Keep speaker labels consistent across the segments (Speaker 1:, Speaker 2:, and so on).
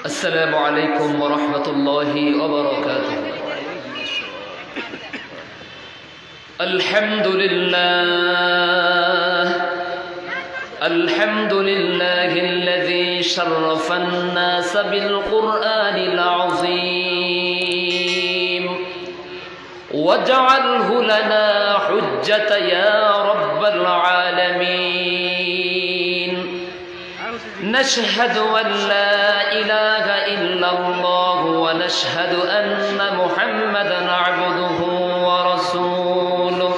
Speaker 1: السلام عليكم ورحمة الله وبركاته. الحمد لله الذي شرف الناس بالقرآن العظيم واجعله لنا حجة يا رب العالمين. نشهد أن لا إله إلا الله ونشهد أن محمدا عبده ورسوله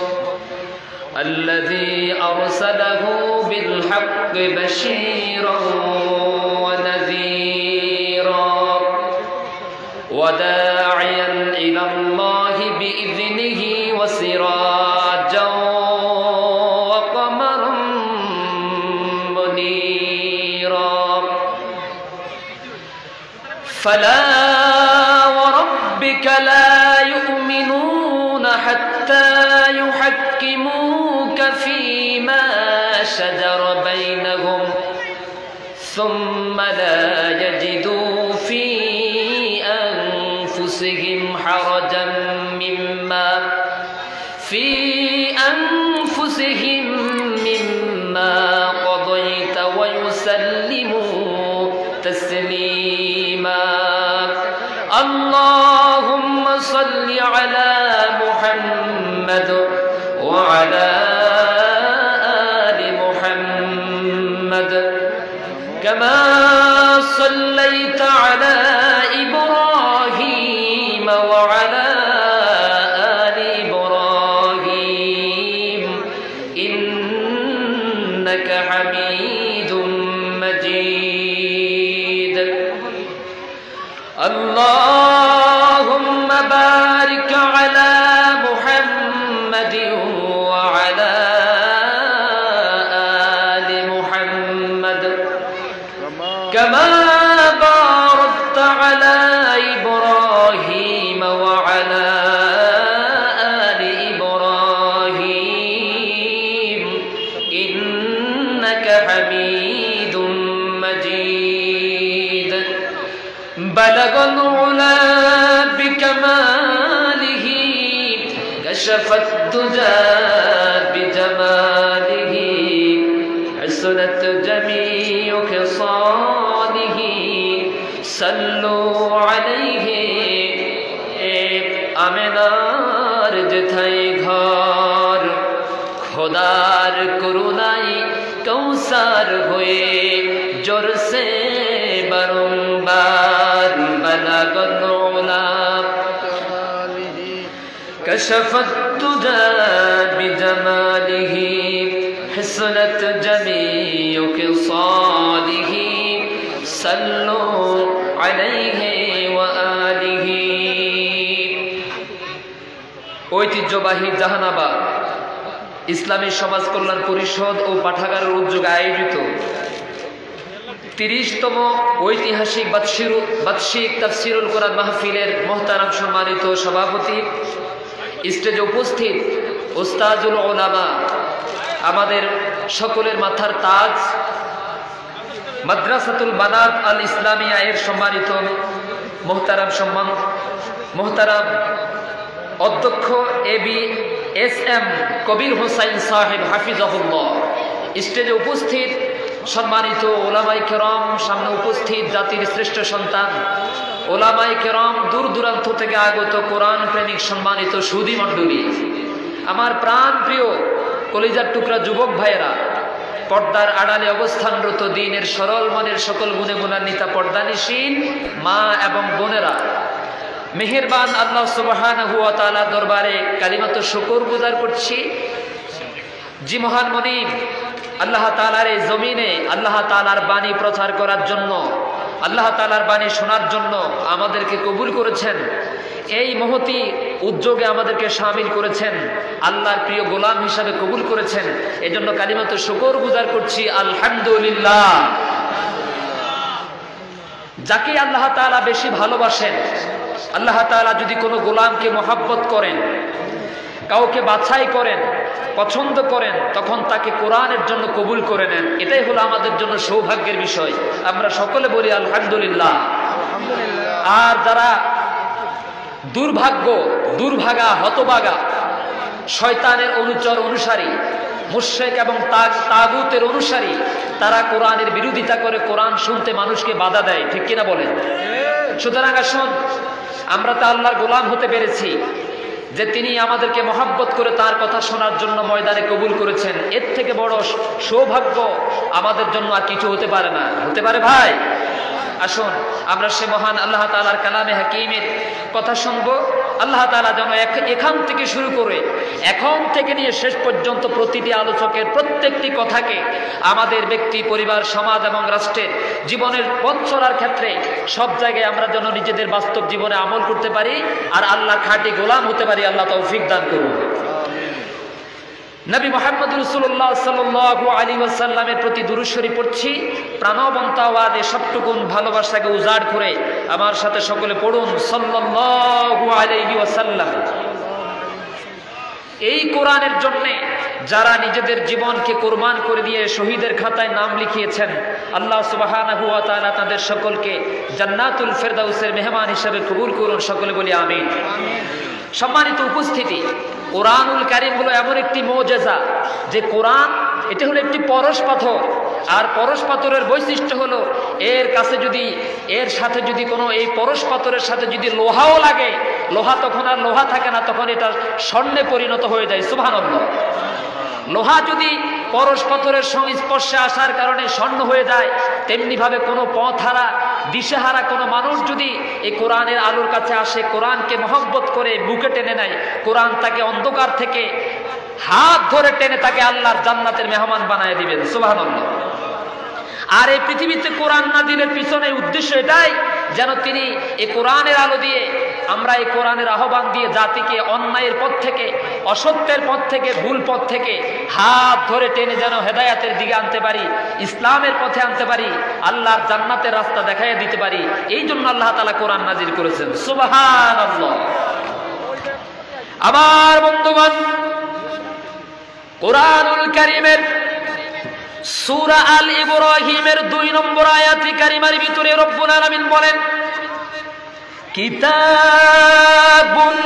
Speaker 1: الذي أرسله بالحق بشيرا ونذيرا وداعيا إلى الله بإذنه وسراجا وقمرا منيرا. فلا وربك لا يؤمنون حتى يحكموك فيما شجر بينهم ثم لا يجدوا في أنفسهم حرجا مما قضيت ويسلموا تسليما. اللهم صل على محمد وعلى آل محمد كما صليت على إبراهيم وعلى آل إبراهيم إنك حميد مجيد. اللهم بارك على محمد وعلى آل محمد كما باركت على إبراهيم وعلى آل إبراهيم إنك حميد مجيد. بلغ العلا بكماله كشف الدجى بجماله حسنت جميع خصاله صلوا عليه. আমেনার যেথায় ঘর খোদার করুণায় কৌসার হয়ে জোরসে বারংবার বলাগল উলা كشف الدجى بجماله حسنت جميع خصاله صلوا عليه وآله. ঐতিহ্যবাহী জাহানাবাদ ইসলামী সমাজ কল্যাণ পরিষদ ও পাঠাগারের উদ্যোগে আয়োজিত 30তম ঐতিহাসিক বাৎসরিক তাফসীরুল কোরআন মাহফিলের মোহতারাম সম্মানিত সভাপতি, স্টেজে উপস্থিত উস্তাজুল উলামা, আমাদের সকলের মাথার তাজ, মাদ্রাসাতুল বানাত আল ইসলামিয়া এর সম্মানিত মোহতারাম অধ্যক্ষ ABSM কবির হোসাইন সাহেব হাফিজাহুল্লাহ, স্টেজে উপস্থিত সম্মানিত ওলামায়ে কেরাম, সামনে উপস্থিত জাতির শ্রেষ্ঠ সন্তান ওলামায়ে কেরাম, দূর দূরান্ত থেকে আগত কোরআন প্রেমিক সম্মানিত সুধী মণ্ডলী, আমার প্রাণ প্রিয় কলিজার টুকরা যুবক ভাইয়েরা, পর্দার আড়ালে অবস্থানরত দ্বীনের সরল মনের সকল গুণে গুণান্বিতা পর্দানিশীন মা এবং বোনেরা, মেহেরবান আল্লাহ সুবহানাহু ওয়া তাআলা দরবারে কালিমাত শুকর গুজার করছি। জি মহান মনিব আল্লাহ তাআলার এই জমিনে আল্লাহ তাআলার বাণী প্রচার করার জন্য, আল্লাহ তাআলার বাণী শোনার জন্য আমাদেরকে কবুল করেছেন। এই মহতি উদ্যোগে আমাদেরকে শামিল করেছেন, আল্লাহর প্রিয় গোলাম হিসাবে কবুল করেছেন। এজন্য কালিমাত শুকর গুজার করছি আলহামদুলিল্লাহ। যাকে আল্লাহ তাআলা বেশি ভালোবাসেন, আল্লাহ তাআলা যদি কোনো গোলামকে মহব্বত করেন, কাউকে বাছাই করেন, পছন্দ করেন, তখন তাকে কোরআনের জন্য কবুল করে নেন। এটাই হলো আমাদের জন্য সৌভাগ্যের বিষয়। আমরা সকলে বলি আলহামদুলিল্লাহ। আর যারা দুর্ভাগা হতভাগা শয়তানের অনুচর অনুসারী মুশরিক এবং তাগুতের অনুসারী, তারা কোরআনের বিরোধিতা করে কোরআন শুনতে মানুষকে বাধা দেয়, ঠিক কিনা বলেন? সুতরাং আসুন, আমরা তো আল্লাহর গোলাম হতে পেরেছি যে তিনি আমাদেরকে মহব্বত করে তার কথা শোনার জন্য ময়দানে কবুল করেছেন। এর থেকে বড় সৌভাগ্য আমাদের জন্য আর কিছু হতে পারে না। হতে পারে ভাই? আসুন আমরা সে মহান আল্লাহ তাআলার কালামে হাকিমের কথা শুনবো। আল্লাহ তাআলা যেন এখান থেকে শুরু করে এখন থেকে নিয়ে শেষ পর্যন্ত প্রতিটি আলোচকের প্রত্যেকটি কথাকে আমাদের ব্যক্তি, পরিবার, সমাজ এবং রাষ্ট্রের জীবনের পথ চলার ক্ষেত্রে সব জায়গায় আমরা যেন নিজেদের বাস্তব জীবনে আমল করতে পারি আর আল্লাহর খাঁটি গোলাম হতে পারি। আল্লাহ তৌফিক দান করুন। নবী মুহাম্মদ রাসূলুল্লাহ সাল্লাল্লাহু আলাইহি ওয়াসাল্লামের প্রতি দুরূদ শরীফ পড়ছি প্রাণবন্ত আওয়াজে, সবটুকুন ভালোবাসাকে উজাড় করে আমার সাথে সকলে পড়ুন সাল্লাল্লাহু আলাইহি ওয়াসাল্লাম। এই কোরআনের জন্য যারা নিজেদের জীবনকে কুরবান করে দিয়ে শহীদের খাতায় নাম লিখিয়েছেন, আল্লাহ সুবহানাহু ওয়া তাআলা তাদের সকলকে জান্নাতুল ফেরদাউসের মেহমান হিসেবে কবুল করুন। সকলে বলি আমিন। সম্মানিত উপস্থিতি, কোরআনুল কারীম হলো এমন একটি মুজিজা যে কোরআন এটা হলো একটি পরশ পাথর। আর পরশ পাথরের বৈশিষ্ট্য হলো এর সাথে যদি কোনো এই পরশ পাথরের সাথে যদি লোহাও লাগে, লোহা তখন আর লোহা থাকে না, তখন এটা স্বর্ণে পরিণত হয়ে যায়। সুবহানাল্লাহ। লোহা যদি পরশ পাথরের সংস্পর্শে আসার কারণে স্বর্ণ হয়ে যায়, তেমনি ভাবে কোনো পথহারা দিশেহারা কোনো মানুষ যদি এই কোরআনের আলোর কাছে আসে, কোরআনকে মহব্বত করে বুকে টেনে নেয়, কোরআন তাকে অন্ধকার থেকে হাত ধরে টেনে তাকে আল্লাহর জান্নাতের মেহমান বানায় দিবেন। সুবহানাল্লাহ। আর এই পৃথিবীতে কোরআন নাযিলের পিছনে উদ্দেশ্য এটাই যেন তিনি এই কোরআনের আলো দিয়ে, আমরা এই কোরআনের আহ্বান দিয়ে জাতিকে অন্যায়ের পথ থেকে, অসত্যের পথ থেকে, ভুল পথ থেকে হাত ধরে টেনে যেন হেদায়াতের দিকে আনতে পারি, ইসলামের পথে আনতে পারি, আল্লাহর জান্নাতের রাস্তা দেখাইয়া দিতে পারি। এই জন্য আল্লাহ তাআলা কোরআন নাযিল করেছেন। সুবহানাল্লাহ। আমার বন্ধুগণ, কোরআনুল কারীমের সূরা আল ইব্রাহিমের 2 নম্বর আয়াতে কারিমার ভিতরে রব্বুল আলামিন বলেন, কিতাবুন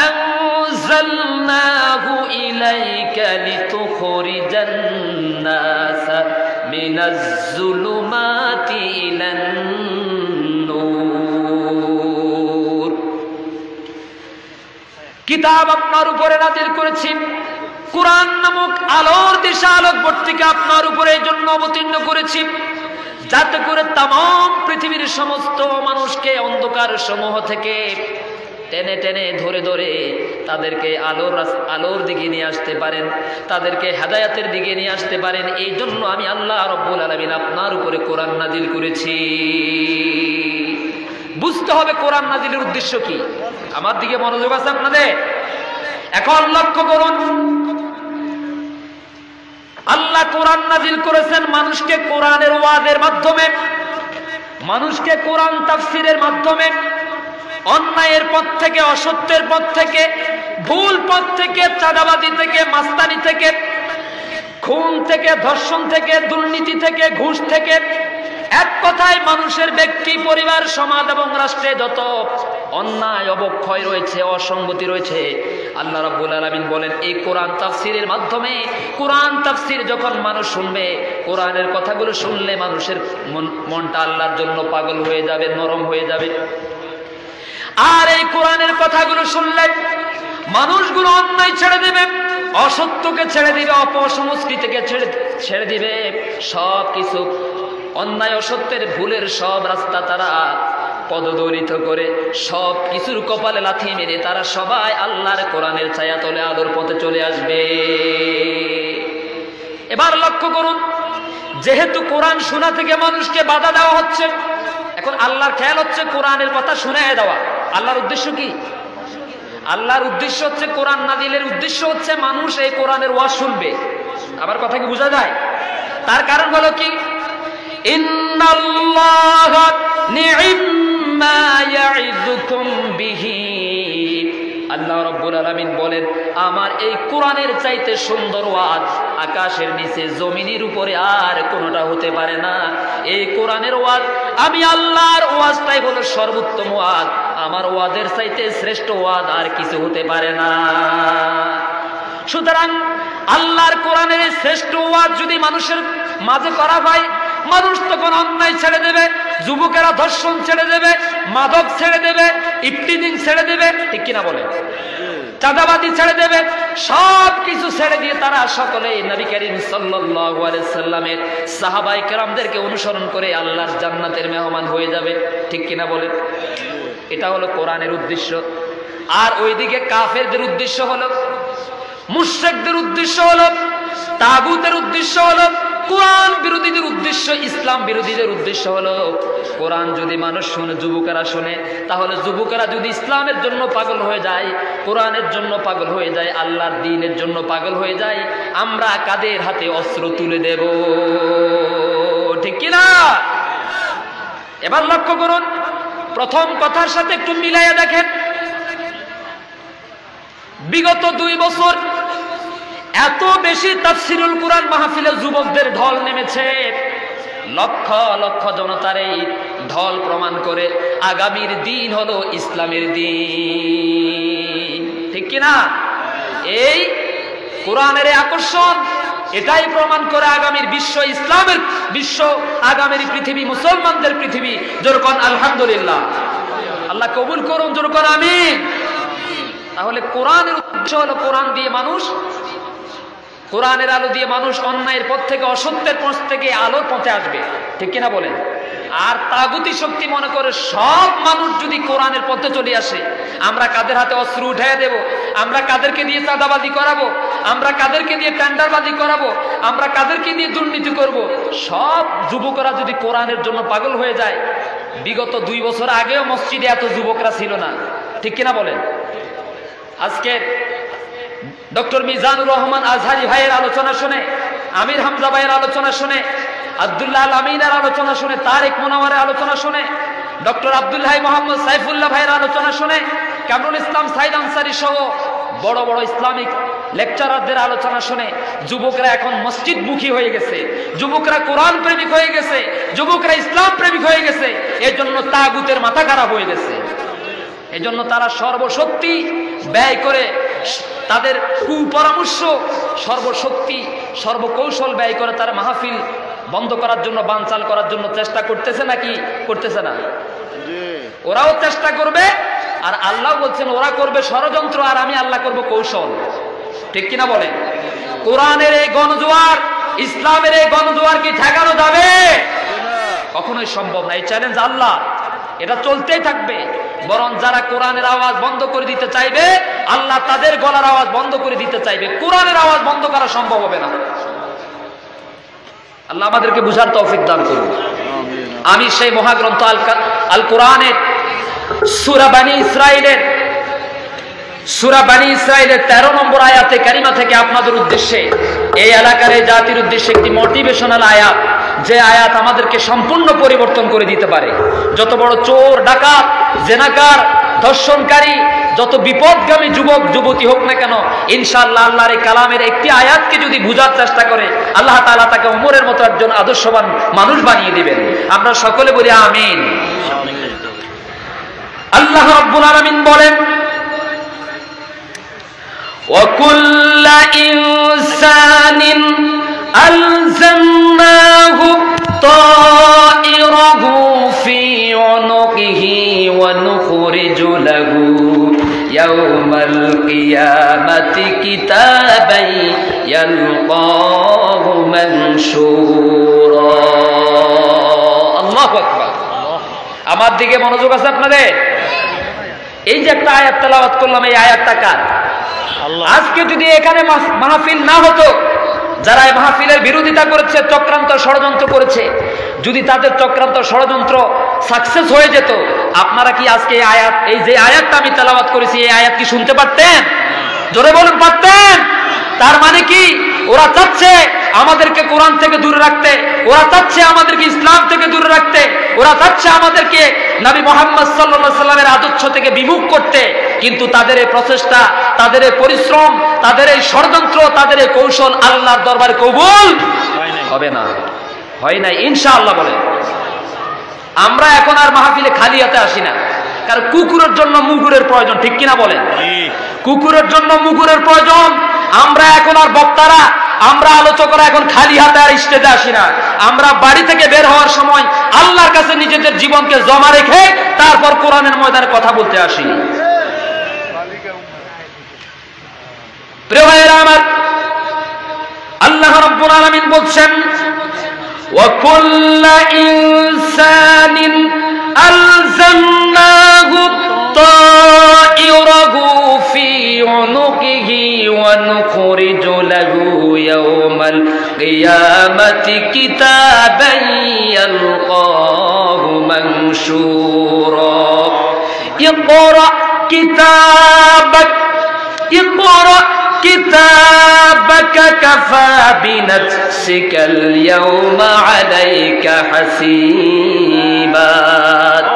Speaker 1: আনজালনাহু ইলাইকা লিতুখরিজান নাসা মিনাজ যুলুমাতি ইলান নূর। কিতাব আপনার উপরে নাযিল করেছি, কোরআন নামক আলোর দিশা আলোকবর্তিকা আপনার উপরে এই জন্য অবতীর্ণ করেছি, যাতে করে তামাম পৃথিবীর সমস্ত মানুষকে অন্ধকার সমূহ থেকে টেনে টেনে ধরে ধরে তাদেরকে আলোর দিকে নিয়ে আসতে পারেন, তাদেরকে হেদায়াতের দিকে নিয়ে আসতে পারেন। এই জন্য আমি আল্লাহ রব্বুল আলামিন আপনার উপরে কোরআন নাযিল করেছি। বুঝতে হবে কোরআন নাযিলের উদ্দেশ্য কি। আমার দিকে মনোযোগ আছে আপনাদের? এখন লক্ষ্য করুন, আল্লাহ কোরআন নাযিল করেছেন মানুষকে কোরআনের ওয়াজের মাধ্যমে, মানুষকে কোরআন তাফসীরের মাধ্যমে অন্যায়ের পথ থেকে, অসত্যের পথ থেকে, ভুল পথ থেকে, চাঁদাবাজি থেকে, মাস্তানি থেকে, খুন থেকে, ধর্ষণ থেকে, দুর্নীতি থেকে, ঘুষ থেকে, এক কথায় মানুষের ব্যক্তি, পরিবার, সমাজ এবং রাষ্ট্রে যত অন্যায় অবক্ষয় রয়েছে, অসঙ্গতি রয়েছে, আল্লাহ রাব্বুল আলামিন বলেন এই কোরআন তাফসীরের মাধ্যমে, কোরআন তাফসীর যখন মানুষ শুনবে, কোরআনের কথাগুলো শুনলে মানুষের মনটা আল্লাহর জন্য পাগল হয়ে যাবে, নরম হয়ে যাবে। আর এই কোরআনের কথাগুলো শুনলে মানুষগুলো অন্যায় ছেড়ে দেবে, অসত্যকে ছেড়ে দিবে, অপসংস্কৃতিকে ছেড়ে দিবে, সব কিছু অন্যায় অসত্যের ভুলের সব রাস্তা তারা পদদলিত করে, সব কিছুর কপালে লাথি মেরে তারা সবাই আল্লাহর কোরআনের ছায়াতলে আলোর পথে চলে আসবে। এবার লক্ষ্য করুন, যেহেতু কোরআন শোনা থেকে মানুষকে বাধা দেওয়া হচ্ছে, এখন আল্লাহর খেয়াল হচ্ছে কোরআনের কথা শুনাইয়া দেওয়া। আল্লাহর উদ্দেশ্য কি? আল্লাহর উদ্দেশ্য হচ্ছে, কোরআন নাযিলের উদ্দেশ্য হচ্ছে মানুষ এই কোরআনের ওয়াজ শুনবে। আবার কথা কি বোঝা যায়? তার কারণ হলো কি, ইন্নাল্লাহা নি'ম্মা ইয়া'iযুকুম বিহি, আল্লাহ রাব্বুল আলামিন বলেন আমার এই কোরআনের চাইতে সুন্দর ওয়াজ আকাশের নিচে জমিনের উপরে আর কোনোটা হতে পারে না। এই কোরআনের ওয়াজ আমি আল্লাহর ওয়াজটাই হলো সর্বোত্তম ওয়াজ, আমার ওয়াজের চাইতে শ্রেষ্ঠ ওয়াজ আর কিছু হতে পারে না। সুতরাং আল্লাহর কোরআনের শ্রেষ্ঠ ওয়াজ যদি মানুষের মাঝে করা হয়, মানুষ তখন অন্যায় ছেড়ে দেবে, যুবকেরা ধর্ষণ ছেড়ে দেবে, মাদক ছেড়ে দেবে, ইফতিজিং ছেড়ে দেবে, ঠিক কিনা বলে, চাঁদাবাজি ছেড়ে দেবে, সব কিছু ছেড়ে দিয়ে তারা সকলেই নবী করিম সাল্লাল্লাহু আলাইহি সাল্লামের সাহাবায়ে কেরামদেরকে অনুসরণ করে আল্লাহর জান্নাতের মেহমান হয়ে যাবে, ঠিক কিনা বলে। এটা হলো কোরআনের উদ্দেশ্য। আর ওইদিকে কাফেরদের উদ্দেশ্য হলো, মুশরিকদের উদ্দেশ্য হলো, তাগুতের উদ্দেশ্য হলো, কোরআন বিরোধীদের উদ্দেশ্য, ইসলাম বিরোধীদের উদ্দেশ্য হলো কোরআন যদি মানুষ শুনে, যুবকেরা শুনে, তাহলে যুবকেরা যদি ইসলামের জন্য পাগল হয়ে যায়, কোরআনের জন্য পাগল হয়ে যায়, আল্লাহর দ্বীনের জন্য পাগল হয়ে যায়, আমরা কাদের হাতে অস্ত্র তুলে দেব, ঠিক কিনা? এবার লক্ষ্য করুন, প্রথম কথার সাথে একটু মিলাইয়া দেখেন। বিগত 2 বছর এত বেশি তাফসিরুল কোরআন মাহফিলে যুবকদের ঢল নেমেছে, লক্ষ লক্ষ জনতার এই ঢল প্রমাণ করে আগামীর দিন হলো ইসলামের দিন, ঠিক কিনা? এই কোরআনের আকর্ষণ এটাই প্রমাণ করে আগামীর বিশ্ব ইসলামের বিশ্ব, আগামীর পৃথিবী মুসলমানদের পৃথিবী। যেরকম আলহামদুলিল্লাহ, আল্লাহ কবুল করুন, যেরকম আমিন। তাহলে কোরআনের উদ্দেশ্য হলো কোরআন দিয়ে মানুষ, কোরআনের আলো দিয়ে মানুষ অন্যায়ের পথ থেকে, অসত্যের পথ থেকে আলোর পথে আসবে, ঠিক কিনা বলেন? আর তাগুতি শক্তি মনে করে সব মানুষ যদি কোরআনের পথে চলে আসে, আমরা কাদের হাতে অস্ত্র উঠাইয়া দেব, আমরা কাদেরকে দিয়ে চাঁদাবাজি করাবো, আমরা কাদেরকে দিয়ে টেন্ডারবাজি করাবো, আমরা কাদেরকে দিয়ে দুর্নীতি করব, সব যুবকরা যদি কোরআনের জন্য পাগল হয়ে যায়। বিগত 2 বছর আগেও মসজিদে এত যুবকরা ছিল না, ঠিক কিনা বলেন? আজকে ডক্টর মিজানুর রহমান আজহারি ভাইয়ের আলোচনা শুনে, আমির হামজা ভাইয়ের আলোচনা শুনে, আব্দুল্লাহ আল আমিনের আলোচনা শুনে, তারেক মুনাওয়ারের আলোচনা শুনে, ডক্টর আব্দুল্লাহ মোহাম্মদ সাইফুল্লাহ ভাইয়ের আলোচনা শুনে, কামরুল ইসলাম সাইদ আনসারী সহ বড় বড় ইসলামিক লেকচারারদের আলোচনা শুনে যুবকরা এখন মসজিদমুখী হয়ে গেছে, যুবকরা কোরআন প্রেমিক হয়ে গেছে, যুবকরা ইসলাম প্রেমিক হয়ে গেছে। এর জন্য তাগুতের মাথা খারাপ হয়ে গেছে। এজন্য তারা সর্বশক্তি ব্যয় করে, তাদের কুপরামর্শ, সর্বশক্তি সর্বকৌশল ব্যয় করে তারা মাহফিল বন্ধ করার জন্য, বানচাল করার জন্য চেষ্টা করতেছে, নাকি করতেছে না? ওরাও চেষ্টা করবে, আর আল্লাহ বলছেন ওরা করবে ষড়যন্ত্র, আর আমি আল্লাহ করব কৌশল, ঠিক কিনা বলে? কোরআনের এই গণজোয়ার, ইসলামের এই গণজোয়ার কি ঠেকানো যাবে? কখনোই সম্ভব না। এই চ্যালেঞ্জ আল্লাহ, এটা চলতেই থাকবে। বরং যারা কোরআনের আওয়াজ বন্ধ করে দিতে চাইবে, আল্লাহ তাদের গলার আওয়াজ বন্ধ করে দিতে চাইবে। কোরআনের আওয়াজ বন্ধ করা সম্ভব হবে না। আল্লাহ আমাদেরকে বুঝার তৌফিক দান করুন। আমি সেই মহাগ্রন্থ আল কোরআনের সূরা বানী ইসরাঈলের 13 নম্বর আয়াতে কারিমা থেকে আপনাদের উদ্দেশ্যে, এই এলাকার এই জাতির উদ্দেশ্যে একটি মোটিভেশনাল আয়াত, যে আয়াত আমাদেরকে সম্পূর্ণ পরিবর্তন করে দিতে পারে। যত বড় চোর, ডাকাত, জেনাকার, ধর্ষণকারী, যত বিপদগামী যুবক যুবতী হোক না কেন, ইনশাআল্লাহ আল্লাহর এই কালামের একটি আয়াতকে যদি বুঝার চেষ্টা করে, আল্লাহ তাআলা তাকে ওমরের মতো একজন আদর্শবান মানুষ বানিয়ে দিবেন। আমরা সকলে বলি আমিন। আল্লাহ রাব্বুল আলামিন বলেন, وَكُلَّ إِنسَانٍ أَلْزَمْنَاهُ طَائِرَهُ فِي عُنُقِهِ وَنُخْرِجُ لَهُ يَوْمَ الْقِيَامَةِ كِتَابًا يَلْقَاهُ مَنشُورًا। আল্লাহু আকবার। আমার দিকে মনোযোগ আছে আপনাদের? এই যে একটা আয়াত তেলাওয়াত করলাম, এই আয়াতটা কার? আজকে যদি এখানে মাহফিল না হতো, যারা এই মাহফিলের বিরোধিতা করেছে, চক্রান্ত ষড়যন্ত্র করেছে, যদি তাদের চক্রান্ত ষড়যন্ত্র সাকসেস হয়ে যেত, আপনারা কি আজকে এই আয়াত, এই যে আয়াতটা আমি তেলাওয়াত করেছি, এই আয়াত কি শুনতে পারতেন? জোরে বলুন, পারতেন? তার মানে কি? ওরা চাচ্ছে আমাদেরকে কোরআন থেকে দূরে রাখতে, ওরা চাচ্ছে আমাদেরকে ইসলাম থেকে দূরে রাখতে, ওরা চাচ্ছে আমাদেরকে নবী মুহাম্মদ সাল্লাল্লাহু আলাইহি সাল্লামের আদর্শ থেকে বিমুখ করতে। কিন্তু তাদের এই প্রচেষ্টা, তাদের এই পরিশ্রম, তাদের এই ষড়যন্ত্র, তাদের এই কৌশল আল্লাহর দরবারে কবুল হবে না, হয় নাই ইনশাআল্লাহ। বলে আমরা এখন আর মাহফিলে খালি হাতে আসি না, কারণ কুকুরের জন্য মুগুরের প্রয়োজন, ঠিক কিনা বলেন? কুকুরের জন্য মুগুরের প্রয়োজন। আমরা এখন আর বক্তারা, আমরা আলোচকরা এখন খালি হাতে আর স্টেজে আসি না। আমরা বাড়ি থেকে বের হওয়ার সময় আল্লাহর কাছে নিজেদের জীবনকে জমা রেখে তারপর কোরআনের ময়দানে কথা বলতে আসি। প্রিয় ভাইয়েরা আমার, আল্লাহ রাব্বুল আলামিন বলছেন, ওয়া কুল্লু ইনসানিন আলজামনাহু তাইরাহু ফি উনুকিহি ওয়া নুখরিজু লাহু ইয়াওমাল কিয়ামাতি কিতাবান ইয়ালকাহু মানশুরা। ইকরা কিতাবাক ইকরা কিতাবাকা কাফা বিনাফসিকাল ইয়াওমা আলাইকা হাসিবা।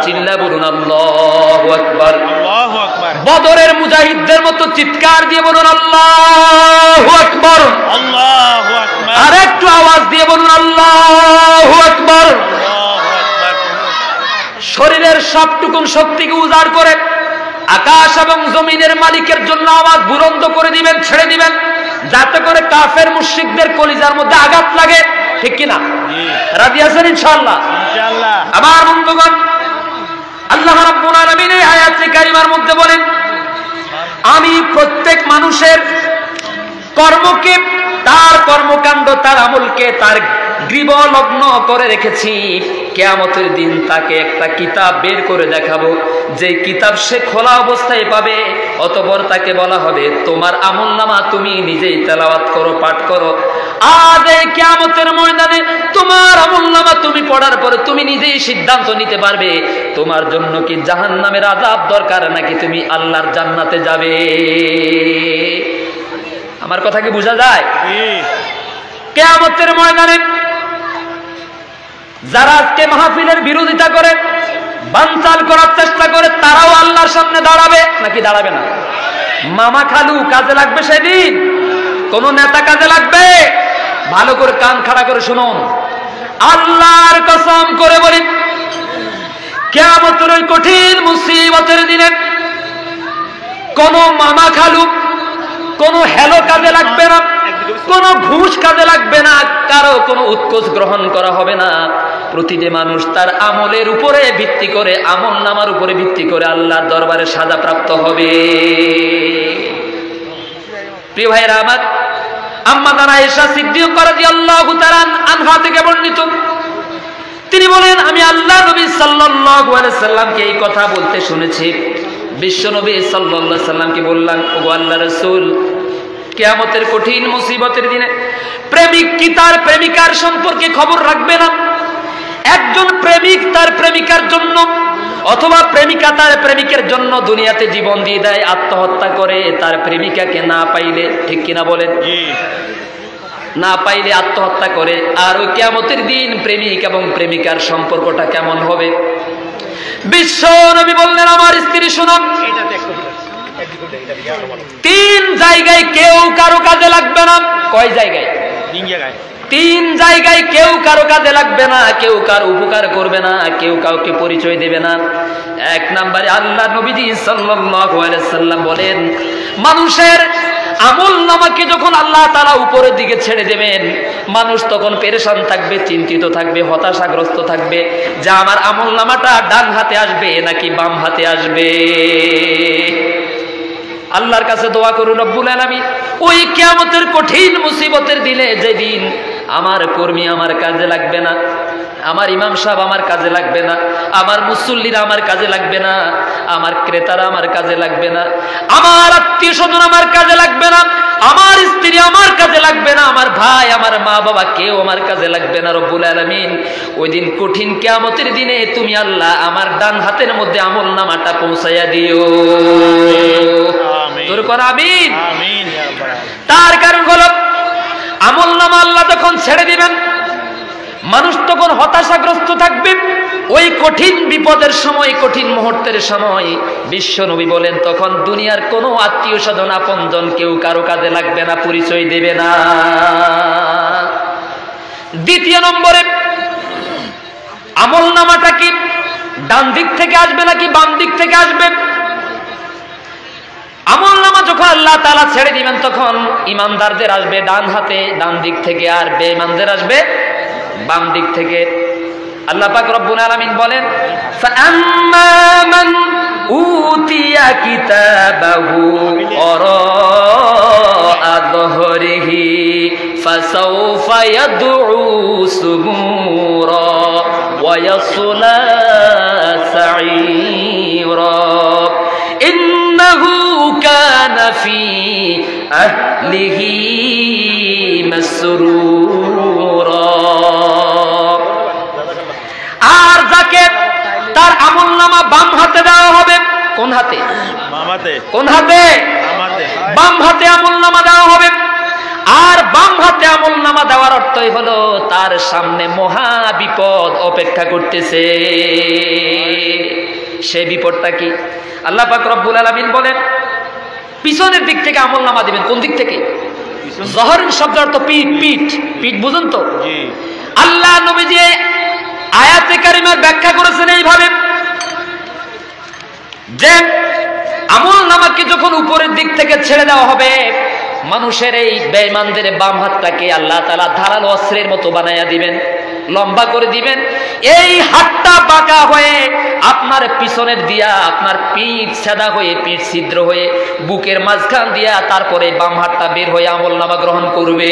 Speaker 1: চিল্লা বলুন আল্লাহু আকবার। আল্লাহু আকবার। বদরের মুজাহিদদের মতো চিৎকার দিয়ে বলুন আল্লাহু আকবার। আল্লাহু আকবার। আর একটু আওয়াজ দিয়ে বলুন আল্লাহু আকবার। আল্লাহু আকবার। শরীরের সবটুকুন শক্তিকে উজাড় করে আকাশ এবং জমিনের মালিকের জন্য আওয়াজ বুলন্দ করে দিবেন, ছেড়ে দিবেন, যাতে করে কাফের মুশরিকদের কলিজার মধ্যে আঘাত লাগে, ঠিক কিনা? রাজি আছেন ইনশাআল্লাহ? ইনশাআল্লাহ। আমার বন্ধুগণ, আল্লাহ রাব্বুল আলামিন এই আয়াতে কারিমার মধ্যে বলেন, আমি প্রত্যেক মানুষের কর্মকে, তার কর্মকাণ্ড, তার আমলকে তার গ্রীব লগ্ন করে রেখেছি। কিয়ামতের দিন তাকে একটা কিতাব বের করে দেখাবো, যে কিতাব সে খোলা অবস্থায় পাবে। অতঃপর তাকে বলা হবে, তোমার আমলনামা তুমি নিজেই তেলাওয়াত করো, পাঠ করো। আজ এই কিয়ামতের ময়দানে তোমার আমলনামা তুমি পড়ার পরে তুমি নিজেই সিদ্ধান্ত নিতে পারবে, তোমার জন্য কি জাহান্নামের আযাব দরকার নাকি তুমি আল্লাহর জান্নাতে যাবে। আমার কথা কি বোঝা যায়? কিয়ামতের ময়দানে যারা আজকে মাহফিলের বিরোধিতা করে, বানচাল করার চেষ্টা করে, তারাও আল্লাহর সামনে দাঁড়াবে নাকি দাঁড়াবে না? মামা খালু কাজে লাগবে সেদিন? কোন নেতা কাজে লাগবে? ভালো করে কান খাড়া করে শুনুন, আল্লাহর কসম করে বলি, কিয়ামতের ওই কঠিন মুসিবতের দিনে কোন মামা খালু, কোন হেলো কাজে লাগবে না, কোন ঘুষ কাজে লাগবে না, কারো কোনো উৎকোচ গ্রহণ করা হবে না। প্রতিটি মানুষ তার আমলের উপরে ভিত্তি করে, আমল নামার উপরে ভিত্তি করে আল্লাহর দরবারে সাজাপ্রাপ্ত হবে। প্রিয় ভাইরা আমার, আম্মা জানা আয়েশা সিদ্দিকা রাদিয়াল্লাহু তাআলা আনহা থেকে বর্ণিত, তিনি বলেন, আমি আল্লাহ নবী সাল্লাল্লাহু আলাইহি সাল্লামকে এই কথা বলতে শুনেছি। বিশ্ব নবী সাল্লাল্লাহু আলাইহি সাল্লামকে বললাম, ওগো আল্লাহর রাসূল, কিয়ামতের কঠিন মুসিবতের দিনে প্রেমিক কি তার প্রেমিকার সম্পর্কে খবর রাখবে না? একজন প্রেমিক তার প্রেমিকার জন্য, অথবা প্রেমিকা তার প্রেমিকের জন্য দুনিয়াতে জীবন দিয়ে দেয়, আত্মহত্যা করে তার প্রেমিকাকে না পাইলে, ঠিক কিনা বলেন? না পাইলে আত্মহত্যা করে। আর ওই কিয়ামতের দিন প্রেমিক এবং প্রেমিকার সম্পর্কটা কেমন হবে? বিশ্ব নবী বললেন, আমার স্ত্রী শুনুন, তিন জায়গায় কেউ কারো কাজে লাগবে না। কয় জায়গায়? তিন জায়গায় কেউ কারো কাজে লাগবে না, কেউ কারো উপকার করবে না, কেউ কাউকে পরিচয় দেবে না। এক নম্বরে আল্লাহ নবীজি সাল্লাল্লাহু আলাইহি সাল্লাম বলেন, মানুষের আমলনামাকে যখন আল্লাহ তাআলা উপরের দিকে ছেড়ে দেবেন, মানুষ তখন পেরেশান থাকবে, চিন্তিত থাকবে, হতাশাগ্রস্ত থাকবে, যে আমার আমলনামাটা ডান হাতে আসবে নাকি বাম হাতে আসবে। আল্লাহর কাছে দোয়া করুন, রব্বুল আলামিন ওই কিয়ামতের কঠিন মুসিবতের দিনে, যেদিন আমার কর্মী আমার কাজে লাগবে না, আমার ইমাম সাহেব আমার কাজে লাগবে না, আমার মুসল্লিরা আমার কাজে লাগবে না, আমার ক্রেতারা আমার কাজে লাগবে না, আমার আত্মীয় স্বজন আমার কাজে লাগবে না, আমার স্ত্রী আমার কাজে লাগবে না, আমার ভাই, আমার মা বাবা কেউ আমার কাজে লাগবে না। রব্বুল আলামিন ওই দিন কঠিন কিয়ামতের দিনে তুমি আল্লাহ আমার ডান হাতের মধ্যে আমলনামাটা পৌঁছাইয়া দিও। তোর কর আমিন। তার কারণ হলো, আমলনামা আল্লাহ যখন ছেড়ে দিবেন, মানুষ তখন হতাশাগ্রস্ত থাকবে। ওই কঠিন বিপদের সময়, কঠিন মুহূর্তের সময় বিশ্ব নবী বলেন, তখন দুনিয়ার কোনো আত্মীয় স্বজন আপনজন কেউ কারো কাজে লাগবে না, পরিচয় দেবে না। দ্বিতীয় নম্বরে আমলনামাটা কি? ডান দিক থেকে আসবে নাকি বাম দিক থেকে আসবে? আমলনামা যখন আল্লাহ তাআলা ছেড়ে দিবেন তখন ইমানদারদের আসবে ডান হাতে, ডান দিক থেকে, আর বেঈমানদের আসবে বাম দিক থেকে। আল্লাহ পাক রব্বুল আলামিন বলেন, ফাআম্মা মান উতিয়া কিতাবাহু ওয়ারাআ যহরিহি ফাসাউফা ইয়াদউ সুবুরা ওয়া ইয়াসলা সাঈরা ইন্নাহু কানা ফি আহলিহি মাসরুরা। আর যাকে তার আমলনামা বাম হাতে দেওয়া হবে, কোন হাতে? কোন হাতে? বাম হাতে আমলনামা দেওয়া হবে। আর বাম হাতে আমলনামা দেওয়ার অর্থই হলো তার সামনে মহা বিপদ অপেক্ষা করতেছে। সেই বিপদটা কি? আল্লাহ পাক রব্বুল আলামিন বলেন, পিছনের দিক থেকে আমলনামা দিবেন। কোন দিক থেকে? জহর শব্দের অর্থ পিঠ। পিঠ পিঠ বুঝুন তো? আল্লাহ নবীজি আয়াতে কারিমার ব্যাখ্যা করেছেন এইভাবে যে আমলনামাকে যখন উপরের দিক থেকে ছেড়ে দেওয়া হবে, মানুষের এই বেঈমানদের বাম হাতটাকে আল্লাহ তাআলা ধারালো অস্ত্রের মতো বানাইয়া দিবেন, লম্বা করে দিবেন। এই হাতটা বাঁকা হয়ে আপনার পিছনের দিয়া আপনার পিঠ সাদা হয়ে, পিঠ ছিদ্র হয়ে, বুকের মাঝখান দিয়া তারপরে বাম হাতটা বের হয়ে আমলনামা গ্রহণ করবে।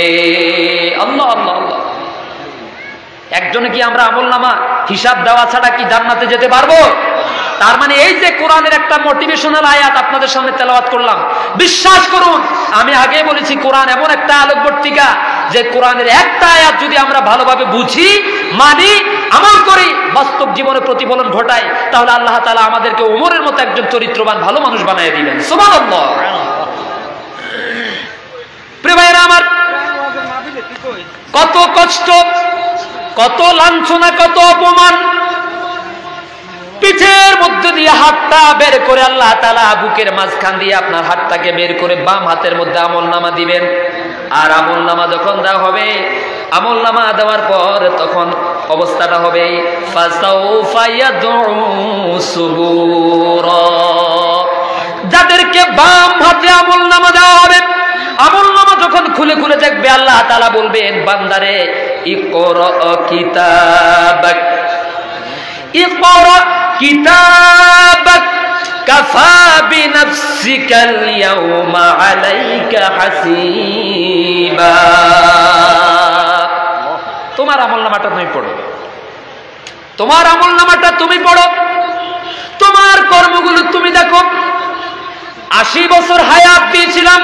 Speaker 1: আল্লাহ আল্লাহ আল্লাহ। একজনে কি আমরা আমলনামা হিসাব দেওয়া ছাড়া কি জান্নাতে যেতে পারবো? তার মানে এই যে কোরআনের একটা মোটিভেশনাল আয়াত আপনাদের সামনে তেলাওয়াত করলাম, বিশ্বাস করুন আমি আগে বলেছি কোরআন এমন একটা আলোকবর্তিকা যে কোরআনের একটা আয়াত যদি আমরা ভালোভাবে বুঝি, মানি, আমল করি, বাস্তব জীবনে প্রতিফলন ঘটাই, তাহলে আল্লাহ তাআলা আমাদেরকে ওমরের মতো একজন চরিত্রবান ভালো মানুষ বানিয়ে দিবেন। সুবহানাল্লাহ। প্রিয় ভাইরা আমার, কত কষ্ট, কত লাঞ্ছনা, কত অপমান, পিঠের মধ্যে দিয়ে হাতটা বের করে আল্লাহ তাআলা বুকের মাঝখান দিয়ে আপনার হাতটাকে বের করে বাম হাতের মধ্যে আমলনামা দিবেন। আর আমলনামা যখন দেওয়া হবে, আমলনামা দেওয়ার পর তখন অবস্থাটা হবে ফাসাউফা ইয়াদউ সুবুরা। যাদেরকে বাম হাতে আমলনামা দেওয়া হবে, আমলনামা যখন খুলে খুলে দেখবে আল্লাহ তাআলা বলবেন, বান্দারে ইকরা কিতাবাক, ইকরা কিতাবাক কাফা বিনাফসিকাল ইয়াউমা আলাইকা হাসিবা। তোমার আমলনামাটা তুমি পড়ো, তোমার আমলনামাটা তুমি পড়ো, তোমার কর্মগুলো তুমি দেখো। 80 বছর হায়াত দিয়েছিলাম,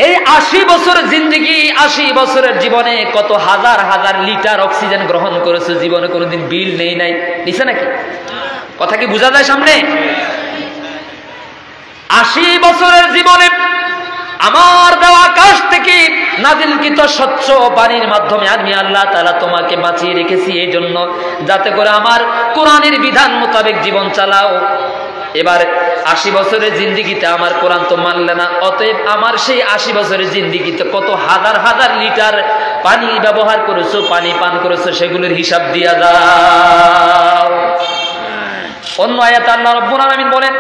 Speaker 1: এই 80 বছরের জিন্দেগি, 80 বছরের জীবনে কত হাজার হাজার লিটার অক্সিজেন গ্রহণ করেছে, জীবনে কোনোদিন বিল নেই নাই, নিছে নাকি? কথা কি বোঝা যায় সামনে? 80 বছরের জীবনে আমার দেওয়া আকাশ থেকে নাজিলকৃত স্বচ্ছ পানির মাধ্যমে আমি আল্লাহ তাআলা তোমাকে বাঁচিয়ে রেখেছি এই জন্য যাতে করে আমার কোরআনের বিধান মোতাবেক জীবন চালাও। এবার 80 বছরের জিন্দিগিতে আমার কোরআন তো মানলে না, অতএব আমার সেই 80 বছরের জিন্দিগিতে কত হাজার হাজার লিটার পানি ব্যবহার করেছো, পানি পান করেছো, সেগুলোর হিসাব দিয়া দাও। অন্য আয়াতে আল্লাহ রাব্বুল আলামিন বলেন,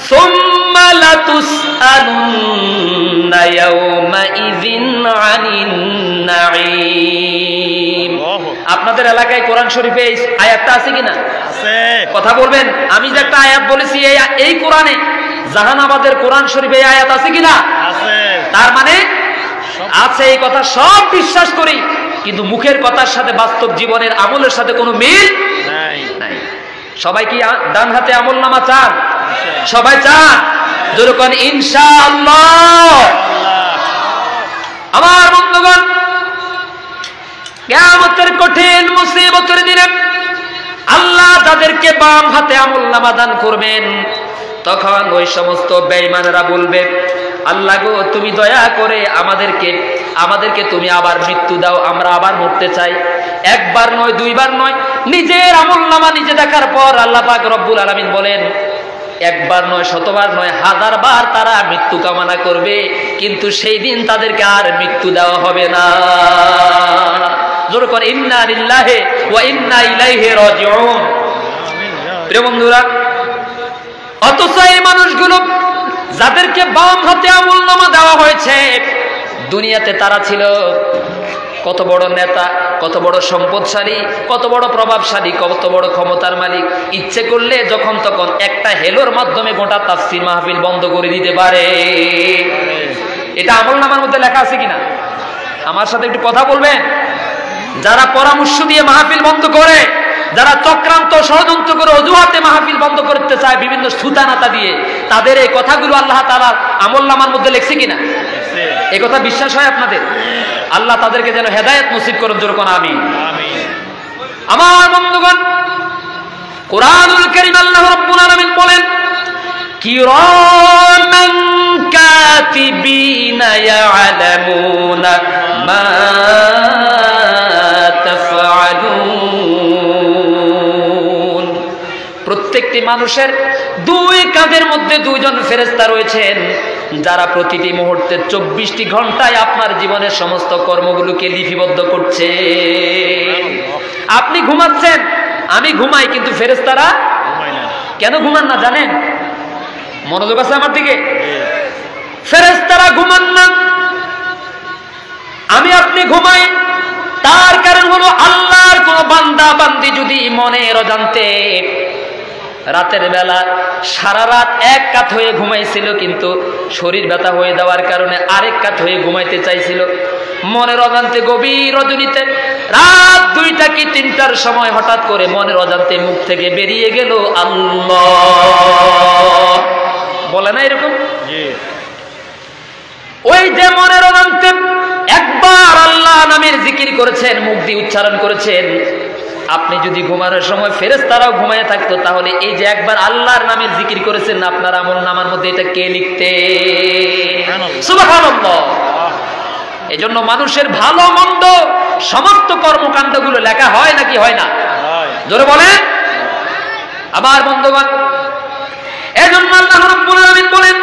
Speaker 1: সুম্মা লাতুসআলুন্না ইয়াওমাইযিন আনিন নাঈম। আপনাদের এলাকায় কোরআন শরীফে এই আয়াতটা আছে কিনা? আছে। কথা বলবেন। আমি যে একটা আয়াত বলেছি এই কোরআনে, জাহানাবাদের কোরআন শরীফে এই আয়াত আছে কিনা? আছে। তার মানে আছে, এই কথা সব বিশ্বাস করি, কিন্তু মুখের কথার সাথে বাস্তব জীবনের আমলের সাথে কোনো মিল নাই। সবাই কি ডান হাতে আমলনামা চান? সবাই চান? জোরে কোন ইনশাআল্লাহ। আমার বন্ধুগণ, কিয়ামতের কঠিন মুসিবতের দিনে আল্লাহ যাদেরকে বাম হাতে আমলনামা দান করবেন, তখন ওই সমস্ত বেঈমানেরা বলবে, আল্লাহ গো তুমি দয়া করে আমাদেরকে তুমি আবার মৃত্যু দাও, আমরা আবার মরতে চাই। একবার নয়, দুইবার নয়, নিজের আমলনামা নিজে দেখার পর আল্লাহ পাক রব্বুল আলামিন বলেন, একবার নয়, শতবার নয়, হাজার বার তারা মৃত্যু কামনা করবে, কিন্তু সেই দিন তাদেরকে আর মৃত্যু দেওয়া হবে না। জোরে করে ইন্না লিল্লাহি ওয়া ইন্না ইলাইহি রাজিউন। প্রিয় বন্ধুরা, অথচ এই মানুষগুলো যাদেরকে বাম হাতে আমলনামা দেওয়া হয়েছে, দুনিয়াতে তারা ছিল কত বড় নেতা, কত বড় সম্পদশালী, কত বড় প্রভাবশালী, কত বড় ক্ষমতার মালিক। ইচ্ছে করলে যখন তখন একটা হেলোর মাধ্যমে গোটা তাফসীর মাহফিল বন্ধ করে দিতে পারে। এটা আমলনামার মধ্যে লেখা আছে কিনা? আমার সাথে একটু কথা বলবেন। যারা পরামর্শ দিয়ে মাহফিল বন্ধ করে, যারা চক্রান্ত ষড়যন্ত্র করে অজুহাতে মাহফিল বন্ধ করতে চায় বিভিন্ন সুতানাতা দিয়ে, তাদের এই কথাগুলো আল্লাহ তাআলা আমলনামার মধ্যে লেখছে কিনা? এই কথা বিশ্বাস হয় আপনাদের? আল্লাহ তাদেরকে যেন হেদায়েত নসিব করেন, জোরে কোন আমিন। আমার বন্ধুগণ, কুরআনুল কারীম আল্লাহ রাব্বুল আলামিন বলেন, কিরামান কাতিবিনা ইয়ালামুনা মা তাফআলুন। প্রত্যেকটি মানুষের দুই কাঁধের মধ্যে দুইজন ফেরেশতা রয়েছেন, যারা প্রতিটি মুহূর্তে 24টি ঘন্টায় আপনার জীবনের সমস্ত কর্মগুলোকে লিপিবদ্ধ করছে। আপনি ঘুমাচ্ছেন, আমি ঘুমাই, কিন্তু ফেরেশতারা কেন ঘুমান না জানেন? মনোযোগ আছে আমার দিকে? ফেরেশতারা ঘুমান না, আমি আপনি ঘুমাই, তার কারণ হলো আল্লাহর কোন বান্দা বান্দি যদি মনের অজান্তে রাতের বেলা সারা রাত এক কাত হয়ে ঘুমাইছিল, কিন্তু শরীর ব্যথা হয়ে যাওয়ার কারণে আরেক কাত হয়ে ঘুমাইতে চাইছিল, মনের অজান্তে গভীর রজনীতে রাত 2টা কি 3টার সময় হঠাৎ করে মনের অজান্তে মুখ থেকে বেরিয়ে গেল আল্লাহ। বলে না এরকম? ওই যে মনের অজান্তে একবার আল্লাহ নামের জিকির করেছেন, মুখ দিয়ে উচ্চারণ করেছেন, আপনি যদি ঘুমানোর সময় ফেরেশতারাও ঘুমায় থাকতো, তাহলে এই যে একবার আল্লাহর নামের জিকির করেছেন আপনার আমলনামার মধ্যে, এটা কে লিখতে? সুবহানাল্লাহ। এজন্য মানুষের ভালো মন্দ সমস্ত কর্মকাণ্ডগুলো লেখা হয় নাকি হয় না? জোরে বলেন। আমার বন্ধুগণ, এজন্য আল্লাহ রাব্বুল আলামিন বলেন,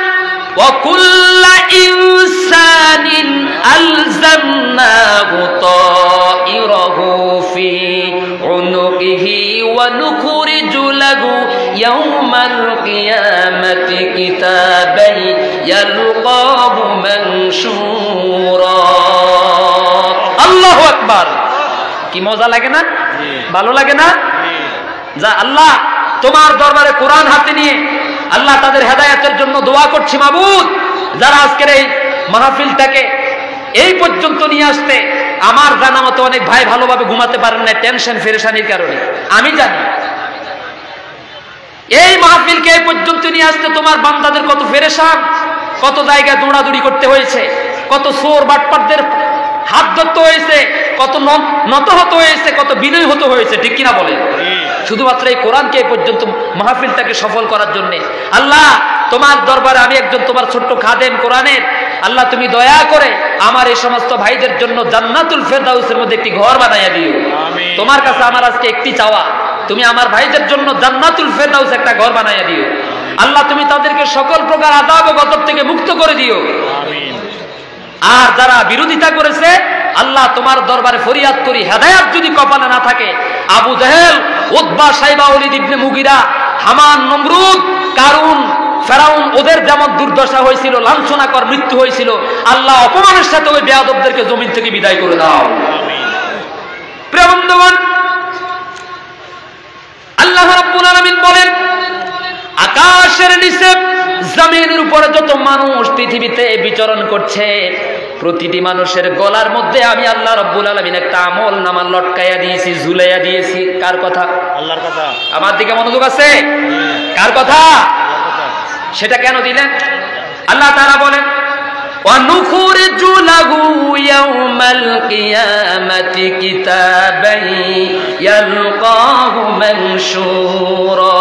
Speaker 1: ওয়া কুল্লা ইনসানিন আলজামনাহু তাইরাহু ফি উনুকিহি ওয়া নুখরিজু লাহু ইয়াওমাল কিয়ামাতি কিতাবান ইয়ালকাহু মানশুরা। আল্লাহু আকবার। কি মজা লাগে না? ভালো লাগে না? যা আল্লাহ তোমার দরবারে কোরআন হাতে নিয়ে আল্লাহ তাদের হেদায়েতের জন্য দোয়া করছি। মাবুদ, যারা আজকের এই মাহফিলটাকে এই পর্যন্ত নিয়ে আসতে, আমার জানা মতো অনেক ভাই ভালোভাবে ঘুমাতে পারেন না টেনশন পেরেশানির কারণে, আমি জানি। এই মাহফিলকে এই পর্যন্ত নিয়ে আসতে তোমার বান্দাদের কত পেরেশান, কত জায়গায় দৌড়াদৌড়ি করতে হয়েছে, কত চোর বাটপারদের হাত ধরতে হয়েছে, কত নত হতে হয়েছে, কত বিনয় হতে হয়েছে, ঠিক কিনা বলেন? শুধুমাত্র এই কোরআনকে এই পর্যন্ত মাহফিলটাকে সফল করার জন্য। আল্লাহ তোমার দরবারে আমি একজন তোমার ছোট্ট খাদেম কোরআনের, আল্লাহ তুমি দয়া করে আমার এই সমস্ত ভাইদের জন্য জান্নাতুল ফেরদাউসের মধ্যে একটি ঘর বানাইয়া দিও। তোমার কাছে আমার আজকে একটি চাওয়া, তুমি আমার ভাইদের জন্য জান্নাতুল ফেরদাউস একটা ঘর বানাইয়া দিও। আল্লাহ তুমি তাদেরকে সকল প্রকার আযাব ও গজব থেকে মুক্ত করে দিও। আর যারা বিরোধিতা করেছে, আল্লাহ তোমার দরবারে ফরিয়াদ করি, হেদায়েত যদি কপালে না থাকে, আবু জাহেল, উতবা, সাইবা, ওয়ালিদ ইবনে মুগিরা, হামান, নমরুদ, কারুন, ফেরাউন, ওদের যেমন দুর্দশা হয়েছিল, লাঞ্ছনাকর মৃত্যু হয়েছিল, আল্লাহ অপমানের সাথে ওই বেয়াদবদেরকে জমিন থেকে বিদায় করে দাও। প্রিয় বন্ধুগণ, আল্লাহ রাব্বুল আলামিন বলেন, আকাশের নিচে জমিনের উপরে যত মানুষ পৃথিবীতে বিচরণ করছে, প্রতিটি মানুষের গলার মধ্যে আমি আল্লাহ রাব্বুল আলামিন একটা আমলনামা লটকাইয়া দিয়েছি, ঝুলাইয়া দিয়েছি। কার কথা? আল্লাহর কথা। আমার দিকে মনোযোগ আছে? কার কথা? সেটা কেন দিলেন? আল্লাহ তাআলা বলেন, ওয়া নুখরিজু লাহু ইয়াওমাল কিয়ামাতি কিতাবান ইয়ালকাহু মানশুরা।